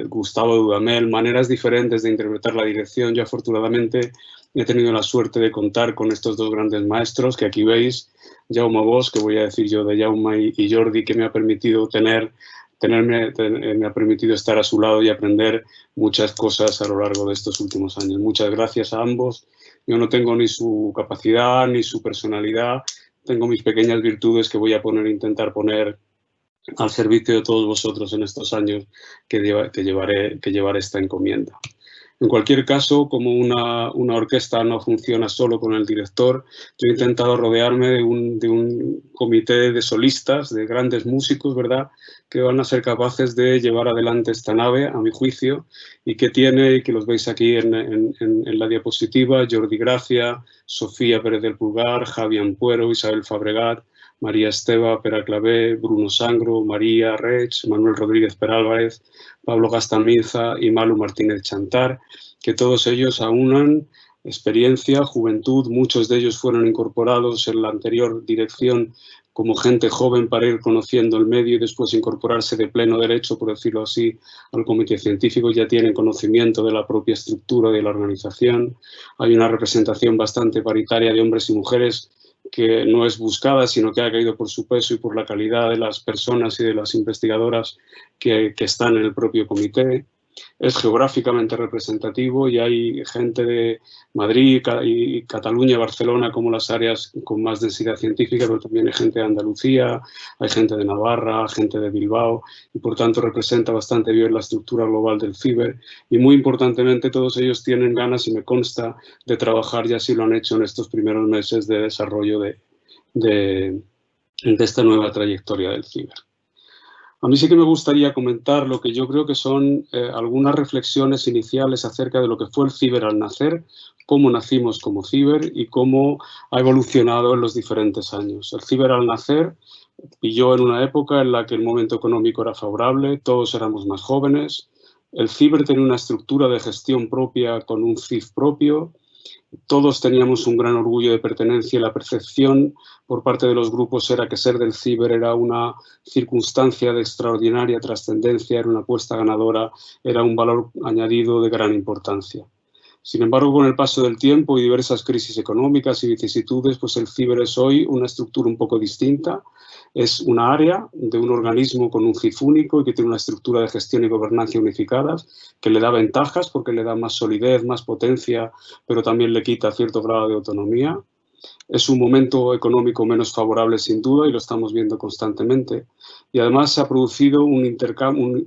Gustavo Dudamel, maneras diferentes de interpretar la dirección. Yo afortunadamente he tenido la suerte de contar con estos dos grandes maestros que aquí veis, Jaume Bosch, que voy a decir yo de Jaume, y Jordi, que me ha permitido me ha permitido estar a su lado y aprender muchas cosas a lo largo de estos últimos años. Muchas gracias a ambos. Yo no tengo ni su capacidad ni su personalidad, tengo mis pequeñas virtudes que voy a intentar poner al servicio de todos vosotros en estos años que llevaré esta encomienda. En cualquier caso, como una orquesta no funciona solo con el director, yo he intentado rodearme de un comité de solistas, de grandes músicos, ¿verdad?, que van a ser capaces de llevar adelante esta nave, a mi juicio, y que tiene, y que los veis aquí en la diapositiva, Jordi Gracia, Sofía Pérez del Pulgar, Javi Ampuero, Isabel Fabregat, María Esteva Peraclavé, Bruno Sangro, María Rech, Manuel Rodríguez Perálvarez, Pablo Gastamiza y Malu Martínez Chantar, que todos ellos aunan experiencia, juventud, muchos de ellos fueron incorporados en la anterior dirección como gente joven para ir conociendo el medio y después incorporarse de pleno derecho, por decirlo así, al comité científico. Ya tienen conocimiento de la propia estructura de la organización. Hay una representación bastante paritaria de hombres y mujeres que no es buscada, sino que ha caído por su peso y por la calidad de las personas y de las investigadoras que están en el propio comité. Es geográficamente representativo y hay gente de Madrid y Cataluña, Barcelona como las áreas con más densidad científica, pero también hay gente de Andalucía, hay gente de Navarra, gente de Bilbao y por tanto representa bastante bien la estructura global del CIBER y muy importantemente todos ellos tienen ganas y me consta de trabajar y así lo han hecho en estos primeros meses de desarrollo de esta nueva trayectoria del CIBER. A mí sí que me gustaría comentar lo que yo creo que son algunas reflexiones iniciales acerca de lo que fue el CIBER al nacer, cómo nacimos como CIBER y cómo ha evolucionado en los diferentes años. El CIBER al nacer pilló en una época en la que el momento económico era favorable, todos éramos más jóvenes, el CIBER tenía una estructura de gestión propia con un CIF propio, Todos teníamos un gran orgullo de pertenencia y la percepción por parte de los grupos era que ser del ciber era una circunstancia de extraordinaria trascendencia, era una apuesta ganadora, era un valor añadido de gran importancia. Sin embargo, con el paso del tiempo y diversas crisis económicas y vicisitudes, pues el ciber es hoy una estructura un poco distinta. Es una área de un organismo con un CIF único y que tiene una estructura de gestión y gobernanza unificadas que le da ventajas porque le da más solidez, más potencia, pero también le quita cierto grado de autonomía. Es un momento económico menos favorable sin duda y lo estamos viendo constantemente. Y además se ha producido un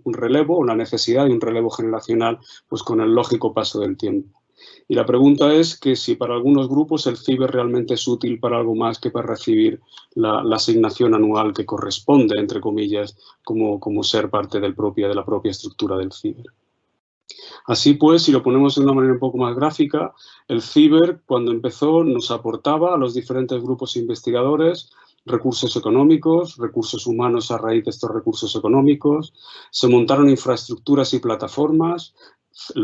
relevo, una necesidad de un relevo generacional pues con el lógico paso del tiempo. Y la pregunta es que si para algunos grupos el ciber realmente es útil para algo más que para recibir la asignación anual que corresponde, entre comillas, como ser parte de la propia estructura del ciber. Así pues, si lo ponemos de una manera un poco más gráfica, el ciber cuando empezó nos aportaba a los diferentes grupos investigadores recursos económicos, recursos humanos a raíz de estos recursos económicos, se montaron infraestructuras y plataformas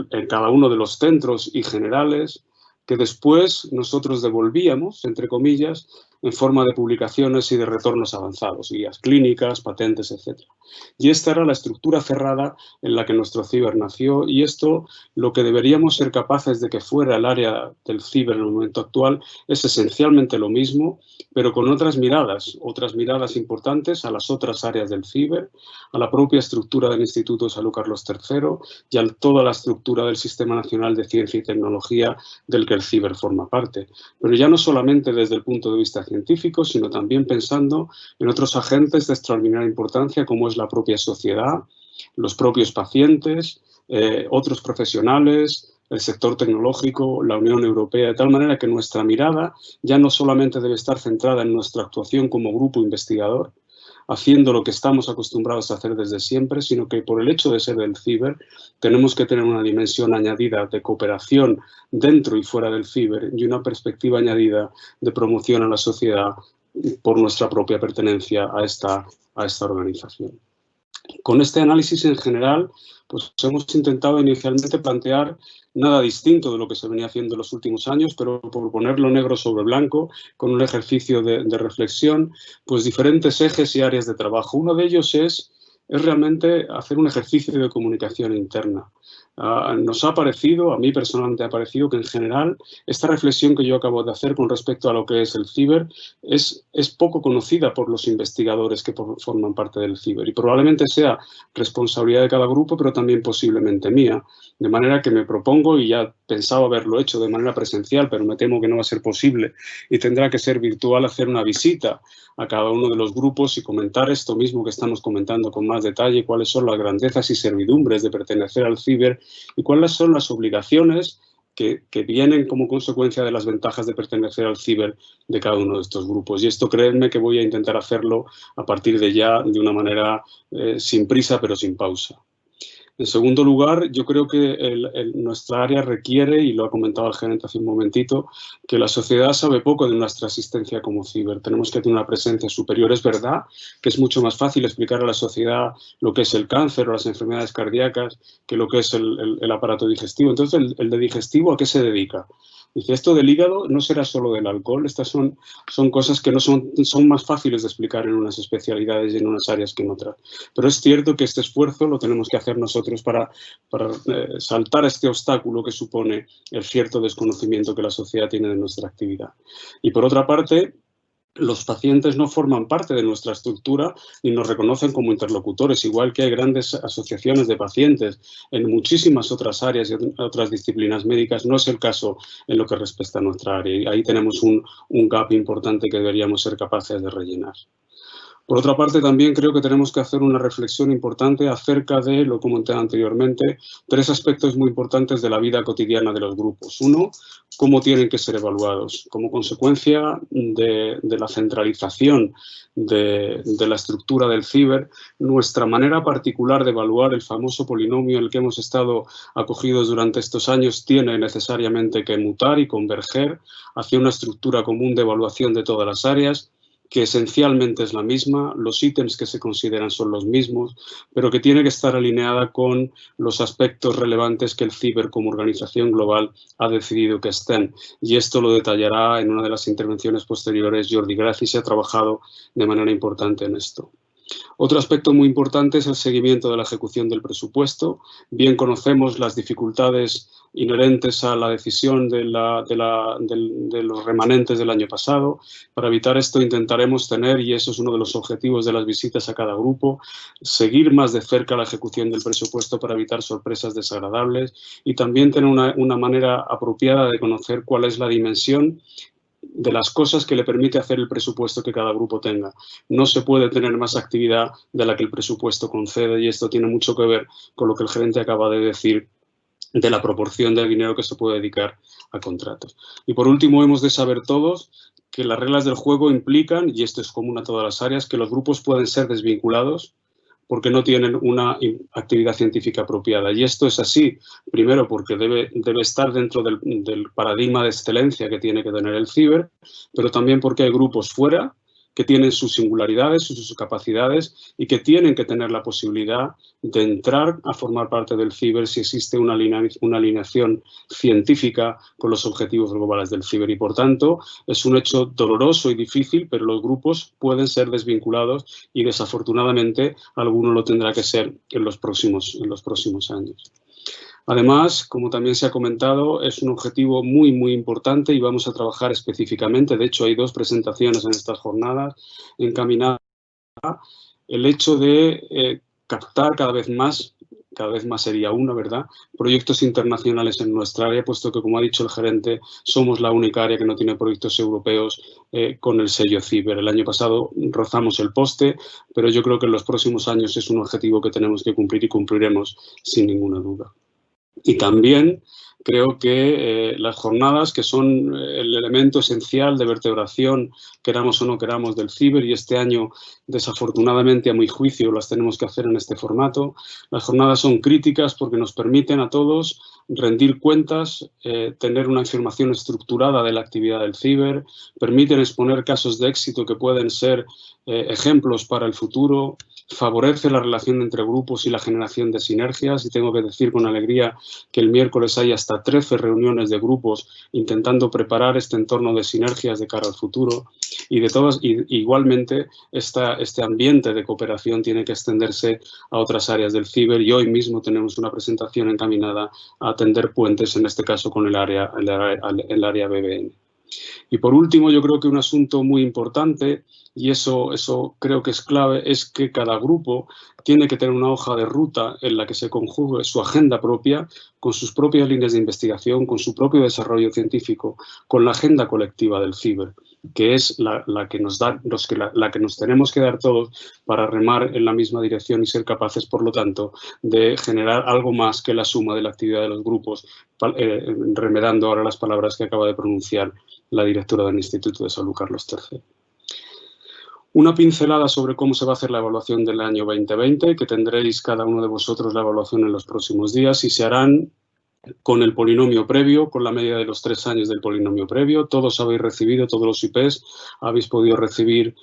en cada uno de los centros y generales que después nosotros devolvíamos, entre comillas, en forma de publicaciones y de retornos avanzados, guías clínicas, patentes, etc. Y esta era la estructura cerrada en la que nuestro ciber nació y esto, lo que deberíamos ser capaces de que fuera el área del ciber en el momento actual, es esencialmente lo mismo, pero con otras miradas importantes a las otras áreas del ciber, a la propia estructura del Instituto de Salud Carlos III y a toda la estructura del Sistema Nacional de Ciencia y Tecnología del que el ciber forma parte. Pero ya no solamente desde el punto de vista científico, sino también pensando en otros agentes de extraordinaria importancia como es la propia sociedad, los propios pacientes, otros profesionales, el sector tecnológico, la Unión Europea, de tal manera que nuestra mirada ya no solamente debe estar centrada en nuestra actuación como grupo investigador, haciendo lo que estamos acostumbrados a hacer desde siempre, sino que por el hecho de ser del ciber tenemos que tener una dimensión añadida de cooperación dentro y fuera del ciber y una perspectiva añadida de promoción a la sociedad por nuestra propia pertenencia a esta organización. Con este análisis en general, pues hemos intentado inicialmente plantear nada distinto de lo que se venía haciendo en los últimos años, pero por ponerlo negro sobre blanco, con un ejercicio de reflexión, pues diferentes ejes y áreas de trabajo. Uno de ellos es realmente hacer un ejercicio de comunicación interna. Nos ha parecido, a mí personalmente ha parecido que en general esta reflexión que yo acabo de hacer con respecto a lo que es el ciber es poco conocida por los investigadores que forman parte del ciber y probablemente sea responsabilidad de cada grupo, pero también posiblemente mía. De manera que me propongo, y ya pensaba haberlo hecho de manera presencial, pero me temo que no va a ser posible y tendrá que ser virtual, hacer una visita a cada uno de los grupos y comentar esto mismo que estamos comentando con más detalle, cuáles son las grandezas y servidumbres de pertenecer al ciber y cuáles son las obligaciones que vienen como consecuencia de las ventajas de pertenecer al ciber de cada uno de estos grupos. Y esto, créanme que voy a intentar hacerlo a partir de ya de una manera sin prisa pero sin pausa. En segundo lugar, yo creo que nuestra área requiere, y lo ha comentado el gerente hace un momentito, que la sociedad sabe poco de nuestra asistencia como ciber. Tenemos que tener una presencia superior. Es verdad que es mucho más fácil explicar a la sociedad lo que es el cáncer o las enfermedades cardíacas que lo que es el aparato digestivo. Entonces, ¿el de digestivo a qué se dedica? Dice, esto del hígado no será solo del alcohol, estas son cosas que no son más fáciles de explicar en unas especialidades y en unas áreas que en otras. Pero es cierto que este esfuerzo lo tenemos que hacer nosotros para saltar este obstáculo que supone el cierto desconocimiento que la sociedad tiene de nuestra actividad. Y por otra parte, los pacientes no forman parte de nuestra estructura ni nos reconocen como interlocutores, igual que hay grandes asociaciones de pacientes en muchísimas otras áreas y otras disciplinas médicas. No es el caso en lo que respecta a nuestra área y ahí tenemos un gap importante que deberíamos ser capaces de rellenar. Por otra parte, también creo que tenemos que hacer una reflexión importante acerca de, lo comenté anteriormente, 3 aspectos muy importantes de la vida cotidiana de los grupos. Uno, cómo tienen que ser evaluados. Como consecuencia de la centralización de la estructura del ciber, nuestra manera particular de evaluar el famoso polinomio en el que hemos estado acogidos durante estos años tiene necesariamente que mutar y converger hacia una estructura común de evaluación de todas las áreas, que esencialmente es la misma, los ítems que se consideran son los mismos, pero que tiene que estar alineada con los aspectos relevantes que el CIBER como organización global ha decidido que estén. Y esto lo detallará en una de las intervenciones posteriores Jordi Graci, se ha trabajado de manera importante en esto. Otro aspecto muy importante es el seguimiento de la ejecución del presupuesto. Bien conocemos las dificultades inherentes a la decisión de los remanentes del año pasado. Para evitar esto intentaremos tener, y eso es uno de los objetivos de las visitas a cada grupo, seguir más de cerca la ejecución del presupuesto para evitar sorpresas desagradables y también tener una manera apropiada de conocer cuál es la dimensión de las cosas que le permite hacer el presupuesto que cada grupo tenga. No se puede tener más actividad de la que el presupuesto concede y esto tiene mucho que ver con lo que el gerente acaba de decir de la proporción del dinero que se puede dedicar a contratos. Y por último, hemos de saber todos que las reglas del juego implican, y esto es común a todas las áreas, que los grupos pueden ser desvinculados porque no tienen una actividad científica apropiada. Y esto es así, primero, porque debe estar dentro del paradigma de excelencia que tiene que tener el CIBER, pero también porque hay grupos fuera que tienen sus singularidades, sus capacidades y que tienen que tener la posibilidad de entrar a formar parte del CIBER si existe una alineación científica con los objetivos globales del CIBER. Y, por tanto, es un hecho doloroso y difícil, pero los grupos pueden ser desvinculados y, desafortunadamente, alguno lo tendrá que ser en los próximos años. Además, como también se ha comentado, es un objetivo muy, muy importante y vamos a trabajar específicamente. De hecho, hay 2 presentaciones en estas jornadas encaminadas a el hecho de captar cada vez más sería una, ¿verdad?, proyectos internacionales en nuestra área, puesto que, como ha dicho el gerente, somos la única área que no tiene proyectos europeos con el sello CIBER. El año pasado rozamos el poste, pero yo creo que en los próximos años es un objetivo que tenemos que cumplir y cumpliremos sin ninguna duda. Y también creo que las jornadas, que son el elemento esencial de vertebración, queramos o no queramos, del CIBER, y este año, desafortunadamente, a mi juicio, las tenemos que hacer en este formato. Las jornadas son críticas porque nos permiten a todos rendir cuentas, tener una información estructurada de la actividad del CIBER, permiten exponer casos de éxito que pueden ser ejemplos para el futuro, favorece la relación entre grupos y la generación de sinergias, y tengo que decir con alegría que el miércoles hay hasta 13 reuniones de grupos intentando preparar este entorno de sinergias de cara al futuro, y igualmente este ambiente de cooperación tiene que extenderse a otras áreas del CIBER, y hoy mismo tenemos una presentación encaminada a tender puentes, en este caso con el área BBN. Y por último, yo creo que un asunto muy importante, y eso creo que es clave, es que cada grupo tiene que tener una hoja de ruta en la que se conjugue su agenda propia, con sus propias líneas de investigación, con su propio desarrollo científico, con la agenda colectiva del CIBER, que es la que nos tenemos que dar todos para remar en la misma dirección y ser capaces, por lo tanto, de generar algo más que la suma de la actividad de los grupos, remedando ahora las palabras que acaba de pronunciar la directora del Instituto de Salud, Carlos III. Una pincelada sobre cómo se va a hacer la evaluación del año 2020, que tendréis cada uno de vosotros la evaluación en los próximos días, y se harán con el polinomio previo, con la media de los 3 años del polinomio previo. Todos habéis recibido, todos los IPs habéis podido recibir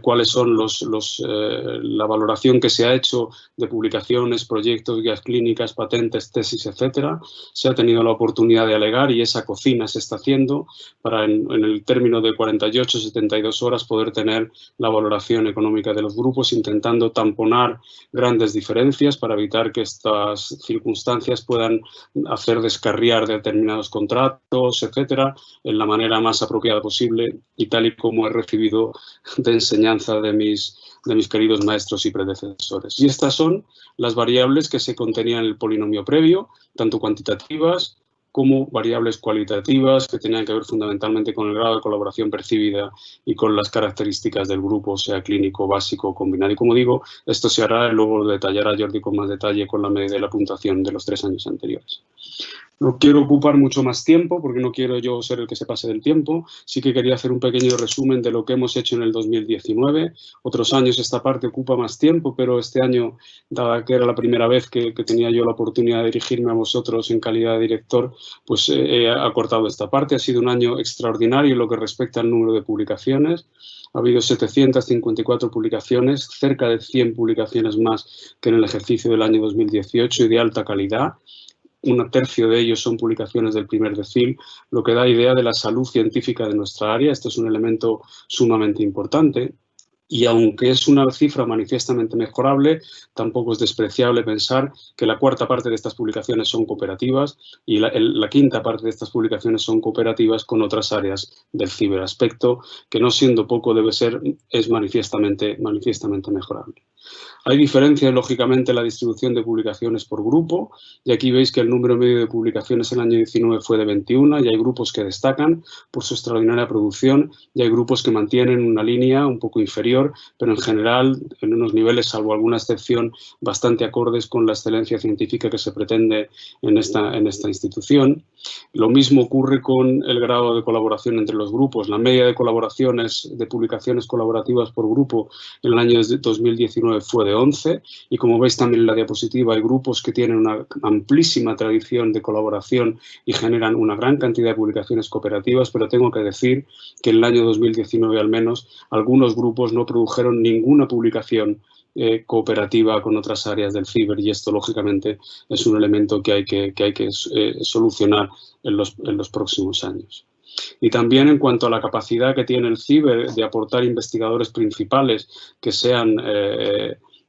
cuáles son la valoración que se ha hecho de publicaciones, proyectos, guías clínicas, patentes, tesis, etcétera. Se ha tenido la oportunidad de alegar y esa cocina se está haciendo para en el término de 48 72 horas poder tener la valoración económica de los grupos, intentando tamponar grandes diferencias para evitar que estas circunstancias puedan hacer descarriar determinados contratos, etcétera, en la manera más apropiada posible y tal y como he recibido de enseñanza de mis queridos maestros y predecesores. Y estas son las variables que se contenían en el polinomio previo, tanto cuantitativas como variables cualitativas, que tenían que ver fundamentalmente con el grado de colaboración percibida y con las características del grupo, sea clínico, básico o combinado. Y como digo, esto se hará, luego lo detallará Jordi con más detalle con la medida de la puntuación de los 3 años anteriores. No quiero ocupar mucho más tiempo porque no quiero yo ser el que se pase del tiempo. Sí que quería hacer un pequeño resumen de lo que hemos hecho en el 2019. Otros años esta parte ocupa más tiempo, pero este año, dada que era la primera vez que tenía yo la oportunidad de dirigirme a vosotros en calidad de director, pues he acortado esta parte. Ha sido un año extraordinario en lo que respecta al número de publicaciones. Ha habido 754 publicaciones, cerca de 100 publicaciones más que en el ejercicio del año 2018 y de alta calidad. Un tercio de ellos son publicaciones del primer decil, lo que da idea de la salud científica de nuestra área. Esto es un elemento sumamente importante. Y aunque es una cifra manifiestamente mejorable, tampoco es despreciable pensar que la cuarta parte de estas publicaciones son cooperativas y la quinta parte de estas publicaciones son cooperativas con otras áreas del ciberaspecto, que no siendo poco es manifiestamente mejorable. Hay diferencias, lógicamente, en la distribución de publicaciones por grupo, y aquí veis que el número medio de publicaciones en el año 19 fue de 21, y hay grupos que destacan por su extraordinaria producción, y hay grupos que mantienen una línea un poco inferior, pero en general en unos niveles, salvo alguna excepción, bastante acordes con la excelencia científica que se pretende en esta institución. Lo mismo ocurre con el grado de colaboración entre los grupos. La media de publicaciones colaborativas por grupo en el año 2019 fue de 11 y, como veis también en la diapositiva, hay grupos que tienen una amplísima tradición de colaboración y generan una gran cantidad de publicaciones cooperativas, pero tengo que decir que en el año 2019 al menos algunos grupos no produjeron ninguna publicación cooperativa con otras áreas del ciber, y esto lógicamente es un elemento que hay que solucionar en los próximos años. Y también en cuanto a la capacidad que tiene el ciber de aportar investigadores principales que sean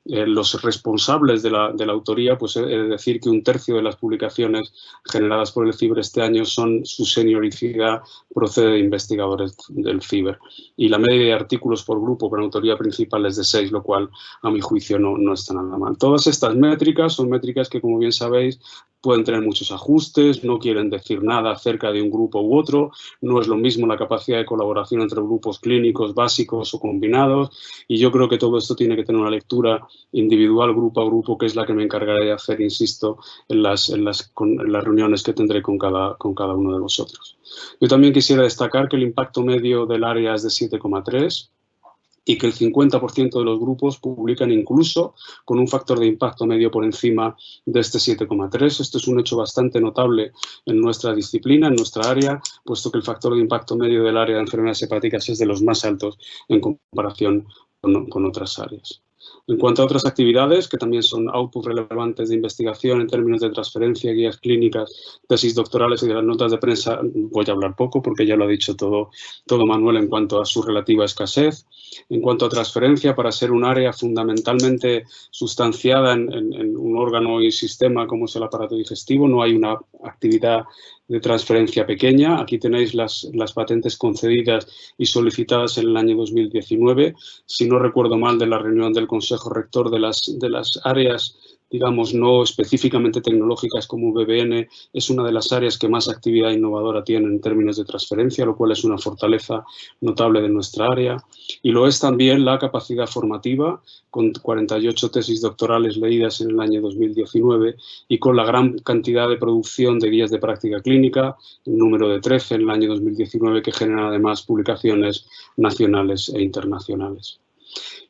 los responsables de la autoría, pues he de decir que un tercio de las publicaciones generadas por el ciber este año su senioricidad procede de investigadores del ciber. Y la media de artículos por grupo con autoría principal es de 6, lo cual a mi juicio no está nada mal. Todas estas métricas son métricas que, como bien sabéis, pueden tener muchos ajustes, no quieren decir nada acerca de un grupo u otro, no es lo mismo la capacidad de colaboración entre grupos clínicos básicos o combinados, y yo creo que todo esto tiene que tener una lectura individual, grupo a grupo, que es la que me encargaré de hacer, insisto, en las reuniones que tendré con cada uno de vosotros. Yo también quisiera destacar que el impacto medio del área es de 7,3 y que el 50% de los grupos publican incluso con un factor de impacto medio por encima de este 7,3. Esto es un hecho bastante notable en nuestra disciplina, en nuestra área, puesto que el factor de impacto medio del área de enfermedades hepáticas es de los más altos en comparación con otras áreas. En cuanto a otras actividades, que también son outputs relevantes de investigación en términos de transferencia, guías clínicas, tesis doctorales y de las notas de prensa, voy a hablar poco porque ya lo ha dicho todo Manuel en cuanto a su relativa escasez. En cuanto a transferencia, para ser un área fundamentalmente sustanciada en un órgano y sistema como es el aparato digestivo, no hay una actividad de transferencia pequeña. Aquí tenéis las patentes concedidas y solicitadas en el año 2019. Si no recuerdo mal, de la reunión del Consejo Rector de las áreas, digamos, no específicamente tecnológicas como VBN, es una de las áreas que más actividad innovadora tiene en términos de transferencia, lo cual es una fortaleza notable de nuestra área. Y lo es también la capacidad formativa, con 48 tesis doctorales leídas en el año 2019 y con la gran cantidad de producción de guías de práctica clínica, un número de 13 en el año 2019, que generan además publicaciones nacionales e internacionales.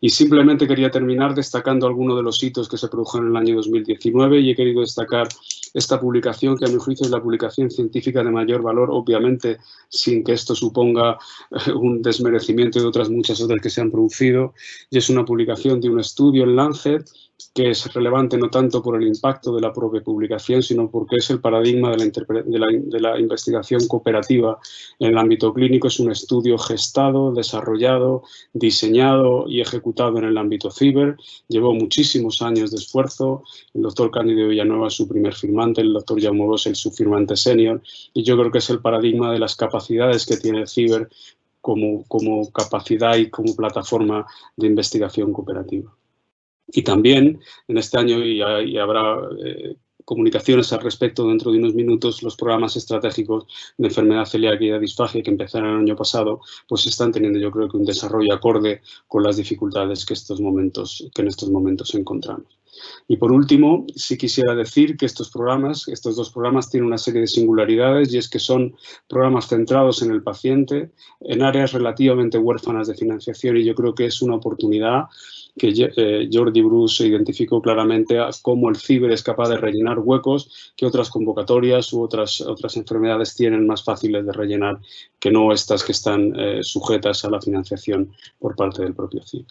Y simplemente quería terminar destacando algunos de los hitos que se produjeron en el año 2019 y he querido destacar esta publicación, que a mi juicio es la publicación científica de mayor valor, obviamente sin que esto suponga un desmerecimiento de otras muchas otras que se han producido, y es una publicación de un estudio en Lancet que es relevante no tanto por el impacto de la propia publicación, sino porque es el paradigma de la investigación cooperativa en el ámbito clínico. Es un estudio gestado, desarrollado, diseñado y ejecutado en el ámbito ciber. Llevó muchísimos años de esfuerzo. El doctor Cándido Villanueva es su primer firmante, el doctor Jaume Bosch es su firmante senior, y yo creo que es el paradigma de las capacidades que tiene el ciber como capacidad y como plataforma de investigación cooperativa. Y también en este año, y habrá comunicaciones al respecto dentro de unos minutos, los programas estratégicos de enfermedad celíaca y de disfagia que empezaron el año pasado, pues están teniendo, yo creo, que un desarrollo acorde con las dificultades que en estos momentos encontramos. Y por último, sí quisiera decir que estos dos programas tienen una serie de singularidades, y es que son programas centrados en el paciente, en áreas relativamente huérfanas de financiación, y yo creo que es una oportunidad que Jordi Bruce identificó claramente a cómo el CIBER es capaz de rellenar huecos que otras convocatorias u otras enfermedades tienen más fáciles de rellenar que no estas que están sujetas a la financiación por parte del propio CIBER.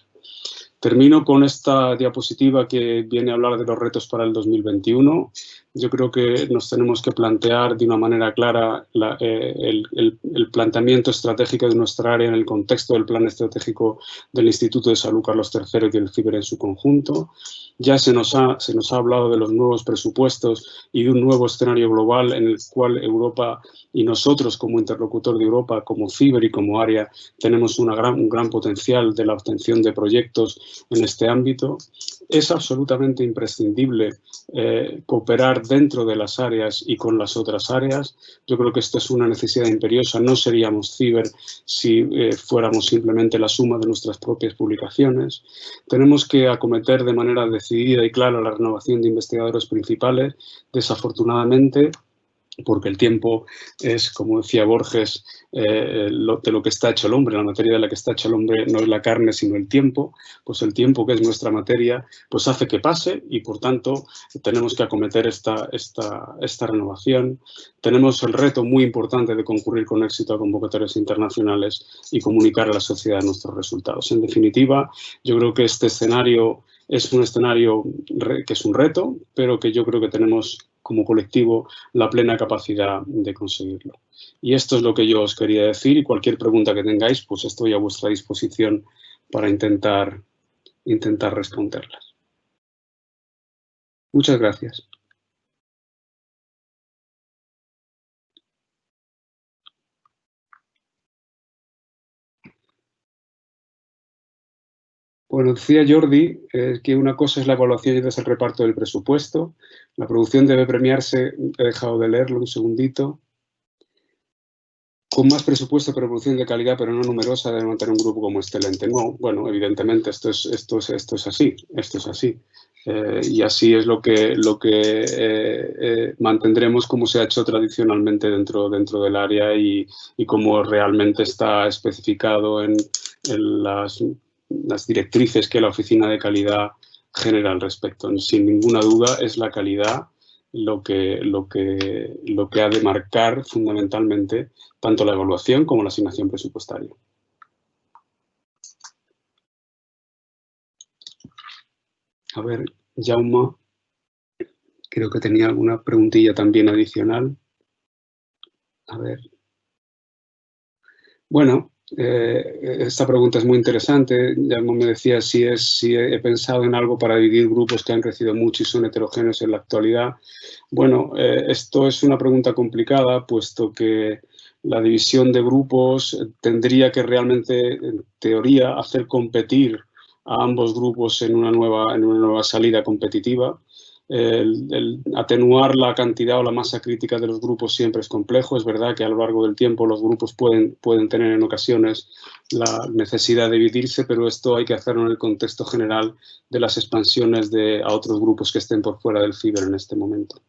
Termino con esta diapositiva que viene a hablar de los retos para el 2021. Yo creo que nos tenemos que plantear de una manera clara el planteamiento estratégico de nuestra área en el contexto del plan estratégico del Instituto de Salud Carlos III y del CIBER en su conjunto. Ya se nos ha hablado de los nuevos presupuestos y de un nuevo escenario global en el cual Europa y nosotros como interlocutor de Europa, como CIBER y como área, tenemos un gran potencial de la obtención de proyectos en este ámbito. Es absolutamente imprescindible cooperar dentro de las áreas y con las otras áreas. Yo creo que esto es una necesidad imperiosa. No seríamos CIBER si fuéramos simplemente la suma de nuestras propias publicaciones. Tenemos que acometer de manera decidida y clara la renovación de investigadores principales. Desafortunadamente, porque el tiempo es, como decía Borges, de lo que está hecho el hombre, la materia de la que está hecho el hombre no es la carne sino el tiempo, pues el tiempo, que es nuestra materia, pues hace que pase, y por tanto tenemos que acometer esta renovación. Tenemos el reto muy importante de concurrir con éxito a convocatorias internacionales y comunicar a la sociedad nuestros resultados. En definitiva, yo creo que este escenario es un escenario que es un reto, pero que yo creo que tenemos como colectivo la plena capacidad de conseguirlo. Y esto es lo que yo os quería decir, y cualquier pregunta que tengáis, pues estoy a vuestra disposición para intentar responderlas. Muchas gracias. Bueno, decía Jordi que una cosa es la evaluación y otra es el reparto del presupuesto. La producción debe premiarse, he dejado de leerlo un segundito. Con más presupuesto, pero producción de calidad, pero no numerosa, debe mantener un grupo como excelente. No, bueno, evidentemente esto es así. Y así es lo que mantendremos como se ha hecho tradicionalmente dentro del área y como realmente está especificado en las directrices que la Oficina de Calidad genera al respecto. Sin ninguna duda es la calidad lo que ha de marcar fundamentalmente tanto la evaluación como la asignación presupuestaria. A ver, Jaume, creo que tenía alguna preguntilla también adicional. A ver. Bueno, esta pregunta es muy interesante. Jaume me decía si he pensado en algo para dividir grupos que han crecido mucho y son heterogéneos en la actualidad. Bueno, esto es una pregunta complicada, puesto que la división de grupos tendría que realmente, en teoría, hacer competir a ambos grupos en una nueva salida competitiva. El atenuar la cantidad o la masa crítica de los grupos siempre es complejo. Es verdad que a lo largo del tiempo los grupos pueden tener en ocasiones la necesidad de dividirse, pero esto hay que hacerlo en el contexto general de las expansiones a otros grupos que estén por fuera del CIBER en este momento.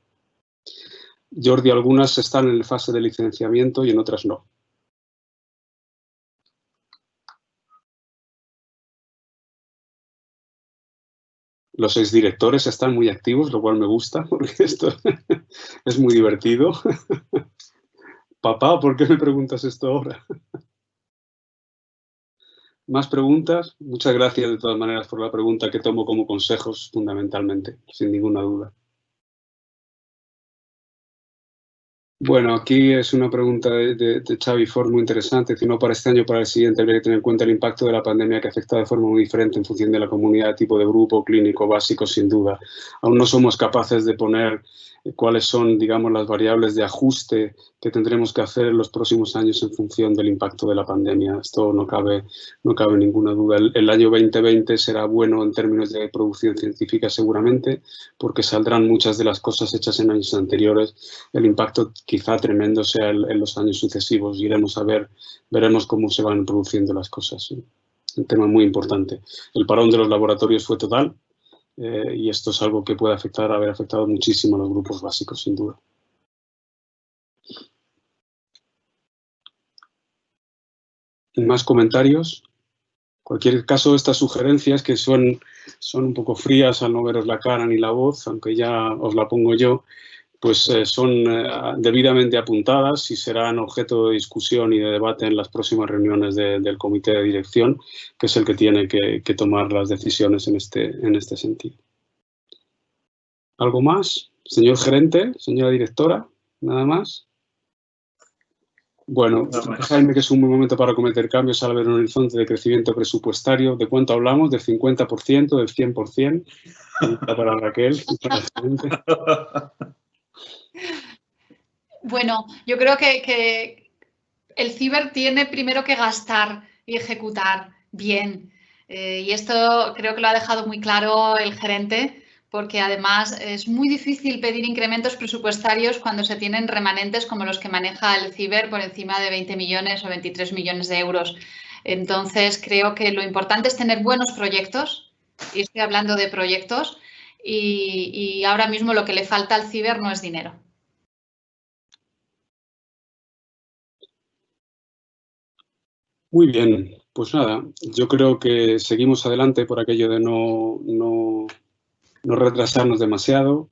Jordi, algunas están en fase de licenciamiento y en otras no. Los exdirectores están muy activos, lo cual me gusta, porque esto es muy divertido. Papá, ¿por qué me preguntas esto ahora? ¿Más preguntas? Muchas gracias de todas maneras por la pregunta, que tomo como consejos fundamentalmente, sin ninguna duda. Bueno, aquí es una pregunta de Xavi Ford muy interesante. Si no para este año, para el siguiente, habría que tener en cuenta el impacto de la pandemia, que afecta de forma muy diferente en función de la comunidad, tipo de grupo, clínico, básico, sin duda. Aún no somos capaces de poner cuáles son, digamos, las variables de ajuste que tendremos que hacer en los próximos años en función del impacto de la pandemia. Esto no cabe ninguna duda. El año 2020 será bueno en términos de producción científica seguramente, porque saldrán muchas de las cosas hechas en años anteriores. El impacto quizá tremendo sea en los años sucesivos. Veremos cómo se van produciendo las cosas. ¿Sí? Un tema muy importante. El parón de los laboratorios fue total. y esto es algo que puede haber afectado muchísimo a los grupos básicos, sin duda. ¿Más comentarios? En cualquier caso, estas sugerencias, que son un poco frías al no veros la cara ni la voz, aunque ya os la pongo yo, pues son debidamente apuntadas y serán objeto de discusión y de debate en las próximas reuniones del comité de dirección, que es el que tiene que tomar las decisiones en este sentido. ¿Algo más? Señor gerente, señora directora, ¿nada más? Bueno, Jaime, que es un buen momento para cometer cambios al ver un horizonte de crecimiento presupuestario. ¿De cuánto hablamos? ¿Del 50%? ¿Del 100%? Para Raquel. Bueno, yo creo que el ciber tiene primero que gastar y ejecutar bien. Y esto creo que lo ha dejado muy claro el gerente, porque además es muy difícil pedir incrementos presupuestarios cuando se tienen remanentes como los que maneja el ciber por encima de 20 millones o 23 millones de euros. Entonces, creo que lo importante es tener buenos proyectos, y estoy hablando de proyectos, y ahora mismo lo que le falta al ciber no es dinero. Muy bien, pues nada, yo creo que seguimos adelante por aquello de no retrasarnos demasiado.